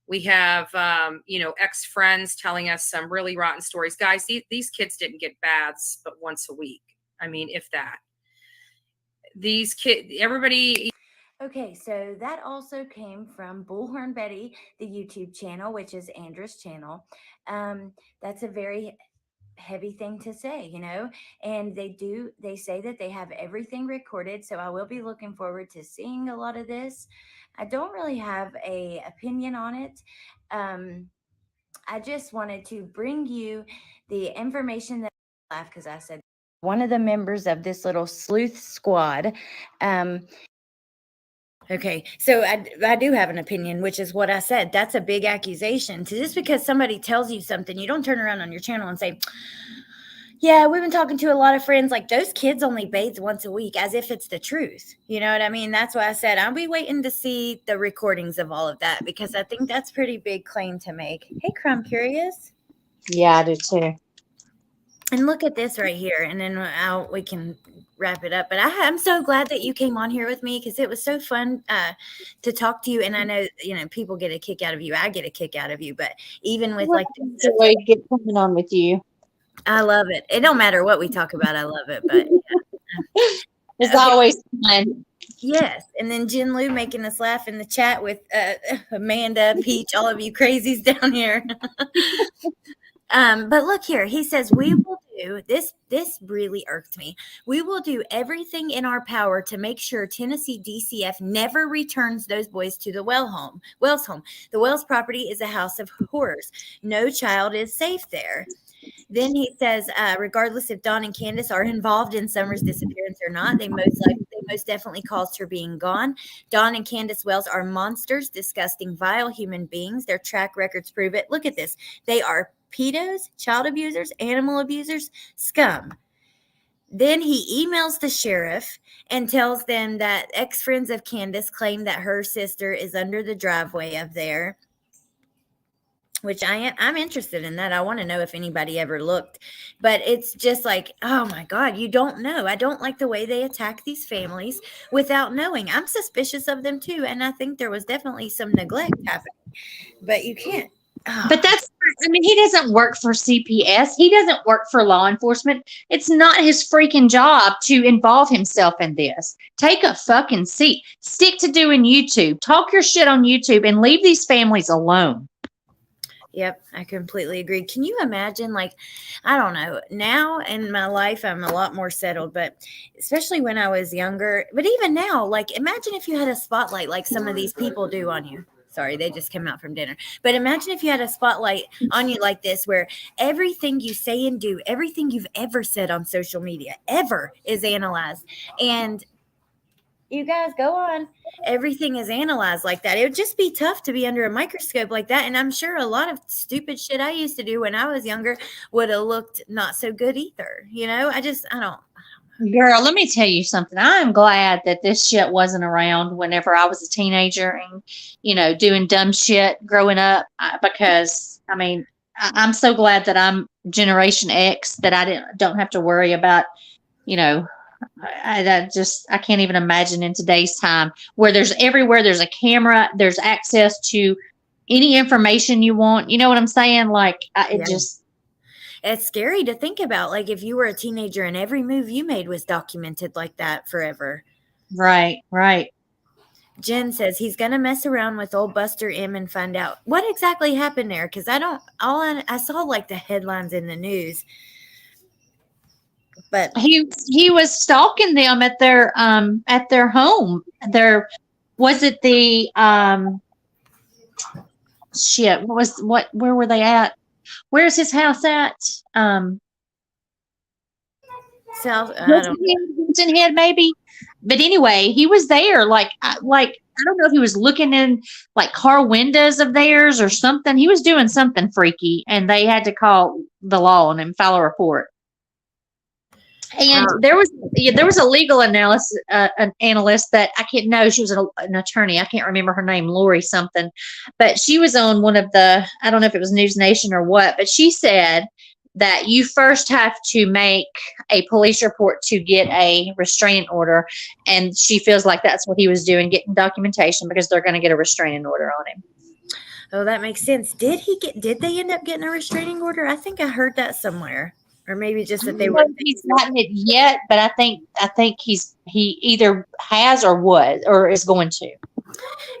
We have, ex-friends telling us some really rotten stories. Guys, these kids didn't get baths but once a week. I mean, if that. These kids, everybody... Okay, so that also came from Bullhorn Betty, the YouTube channel, which is Andrew's channel. That's a very heavy thing to say, and they say that they have everything recorded. So I will be looking forward to seeing a lot of this. I don't really have a opinion on it. I just wanted to bring you the information that I have, because I said one of the members of this little sleuth squad, okay, so I do have an opinion, which is what I said. That's a big accusation. Just because somebody tells you something, you don't turn around on your channel and say, yeah, we've been talking to a lot of friends, like, those kids only bathe once a week, as if it's the truth. You know what I mean? That's why I said I'll be waiting to see the recordings of all of that, because I think that's pretty big claim to make. Hey, Crumb Curious. Yeah, I do too. And look at this right here, and then we can wrap it up. But I'm so glad that you came on here with me, because it was so fun to talk to you. And I know, people get a kick out of you. I get a kick out of you. But even with enjoy get coming on with you. I love it. It don't matter what we talk about. I love it. But yeah. It's always fun. Yes. And then Jen Lou making us laugh in the chat with Amanda, Peach, all of you crazies down here. But look here, he says, we will do this. This really irked me. We will do everything in our power to make sure Tennessee DCF never returns those boys to the Wells home. The Wells property is a house of horrors. No child is safe there. Then he says, regardless if Dawn and Candace are involved in Summer's disappearance or not, they most definitely caused her being gone. Dawn and Candace Wells are monsters, disgusting, vile human beings. Their track records prove it. Look at this. They are pedos, child abusers, animal abusers, scum. Then he emails the sheriff and tells them that ex-friends of Candace claim that her sister is under the driveway of there, which I'm interested in that. I want to know if anybody ever looked. But it's just like, oh my God, you don't know. I don't like the way they attack these families without knowing. I'm suspicious of them too. And I think there was definitely some neglect happening. But you can't. But he doesn't work for CPS. He doesn't work for law enforcement. It's not his freaking job to involve himself in this. Take a fucking seat. Stick to doing YouTube. Talk your shit on YouTube and leave these families alone. Yep, I completely agree. Can you imagine, like, I don't know, now in my life, I'm a lot more settled, but especially when I was younger, but even now, like, imagine if you had a spotlight like some of these people do on you. Sorry, they just came out from dinner. But imagine if you had a spotlight on you like this, where everything you say and do, everything you've ever said on social media, ever, is analyzed. And You guys go on. Everything is analyzed like that. It would just be tough to be under a microscope like that. And I'm sure a lot of stupid shit I used to do when I was younger would have looked not so good either. I don't. Girl, let me tell you something. I'm glad that this shit wasn't around whenever I was a teenager and, doing dumb shit growing up. Because, I'm so glad that I'm Generation X, that I don't have to worry about, I can't even imagine in today's time where there's a camera, there's access to any information you want. You know what I'm saying? Like, it's scary to think about. Like, if you were a teenager and every move you made was documented like that forever. Right. Jen says he's going to mess around with old Buster M and find out what exactly happened there. Cause I saw like the headlines in the news, but he was stalking them at their home. Was it the, shit, where were they at? Where's his house at? South, Hilton Head, maybe. But anyway, he was there. Like I don't know if he was looking in like car windows of theirs or something. He was doing something freaky, and they had to call the law on him, file a report. And there was a legal analyst that I can't know. She was an attorney. I can't remember her name, Lori something, but she was on one of the, I don't know if it was News Nation or what, but she said that you first have to make a police report to get a restraining order. And she feels like that's what he was doing, getting documentation, because they're going to get a restraining order on him. Oh, that makes sense. Did they end up getting a restraining order? I think I heard that somewhere. Or maybe just that they were. He's not it yet, but I think he either has or was or is going to.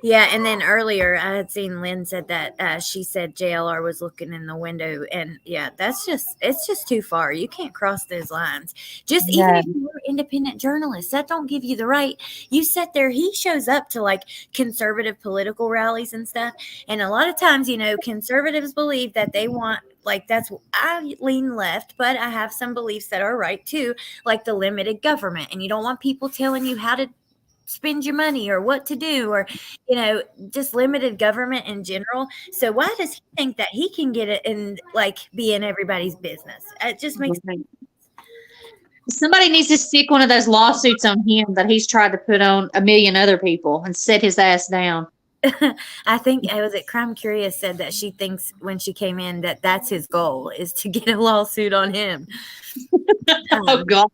Yeah, and then earlier I had seen Lynn said that she said JLR was looking in the window, and yeah, it's just too far. You can't cross those lines. Even if you're an independent journalist, that don't give you the right. You sit there. He shows up to like conservative political rallies and stuff, and a lot of times, conservatives believe that they want. Like I lean left, but I have some beliefs that are right too, like the limited government. And you don't want people telling you how to spend your money or what to do, or, just limited government in general. So why does he think that he can get it and like be in everybody's business? It just makes sense. Somebody needs to stick one of those lawsuits on him that he's tried to put on a million other people and set his ass down. I think Crime Curious said that she thinks when she came in that that's his goal, is to get a lawsuit on him. Oh God.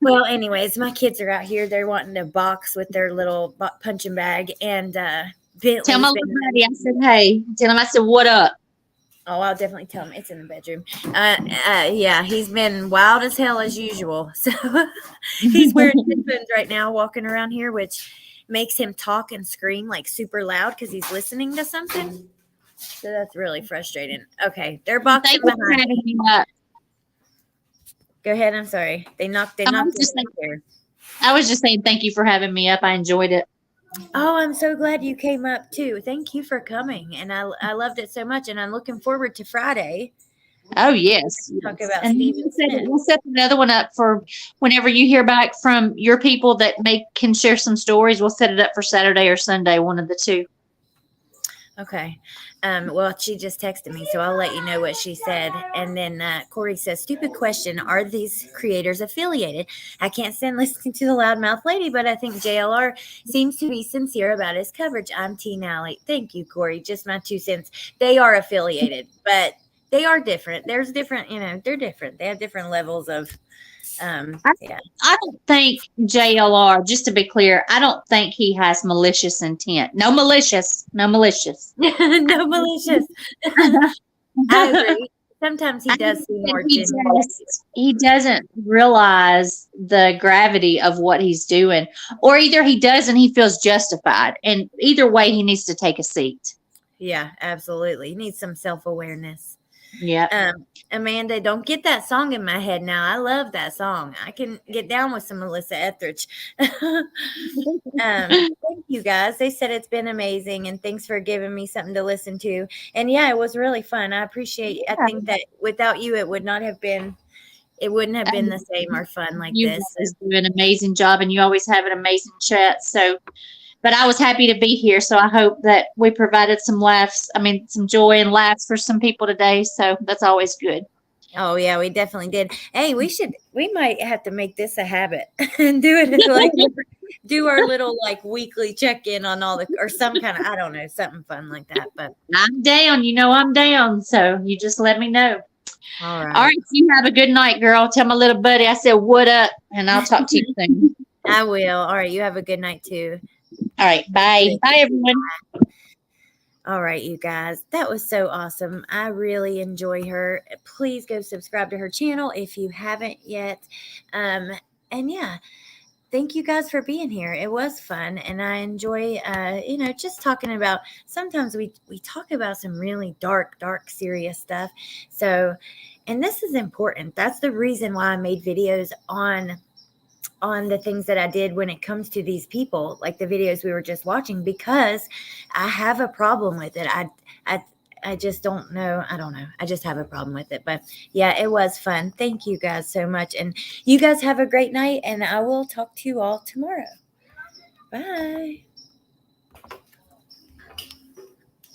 Well, anyways, my kids are out here. They're wanting to box with their little punching bag, and tell my little buddy I said, hey. Tell him I said, what up? Oh, I'll definitely tell him. It's in the bedroom. Yeah, he's been wild as hell as usual. So he's wearing headphones right now, walking around here, which makes him talk and scream like super loud because he's listening to something. So that's really frustrating. Okay, they're boxing behind me. Go ahead. I'm sorry. They knocked I was just saying thank you for having me up. I enjoyed it. Oh, I'm so glad you came up too. Thank you for coming. And I loved it so much. And I'm looking forward to Friday. Oh, yes. Talk about and we'll set another one up for whenever you hear back from your people that can share some stories. We'll set it up for Saturday or Sunday, one of the two. Okay. Well, she just texted me, so I'll let you know what she said. And then Corey says, stupid question. Are these creators affiliated? I can't stand listening to the loudmouth lady, but I think JLR seems to be sincere about his coverage. I'm T. Nally. Thank you, Corey. Just my 2 cents. They are affiliated, but they are different. There's different, they're different. They have different levels of, I don't think JLR, just to be clear, I don't think he has malicious intent. No malicious. No malicious. I agree. Sometimes he does seem more genuine. He doesn't realize the gravity of what he's doing, or either he does and he feels justified. And either way, he needs to take a seat. Yeah, absolutely. He needs some self-awareness. Yeah. Amanda, don't get that song in my head now. I love that song. I can get down with some Melissa Etheridge. Thank you guys. They said it's been amazing, and thanks for giving me something to listen to. And yeah, it was really fun. I appreciate. I think that without you, it would not have been it wouldn't have been the same or fun like You this. always do an amazing job, and you always have an amazing chat. So, but I was happy to be here. So I hope that we provided some laughs. I mean, some joy and laughs for some people today. So that's always good. Oh yeah, we definitely did. Hey, we might have to make this a habit and do it like do our little like weekly check-in on all the, or some kind of, I don't know, something fun like that. But I'm down. You know I'm down. So you just let me know. all right. All right. You have a good night, girl. Tell my little buddy I said what up, and I'll talk to you soon. I will. All right. You have a good night too. All right. Bye. Bye, everyone. All right, you guys. That was so awesome. I really enjoy her. Please go subscribe to her channel if you haven't yet. And yeah, thank you guys for being here. It was fun, and I enjoy just talking about, sometimes we talk about some really dark serious stuff. So, and this is important. That's the reason why I made videos on the things that I did when it comes to these people, like the videos we were just watching, because I have a problem with it. I just don't know. I don't know. I just have a problem with it. But yeah, it was fun. Thank you guys so much. And you guys have a great night, and I will talk to you all tomorrow. Bye.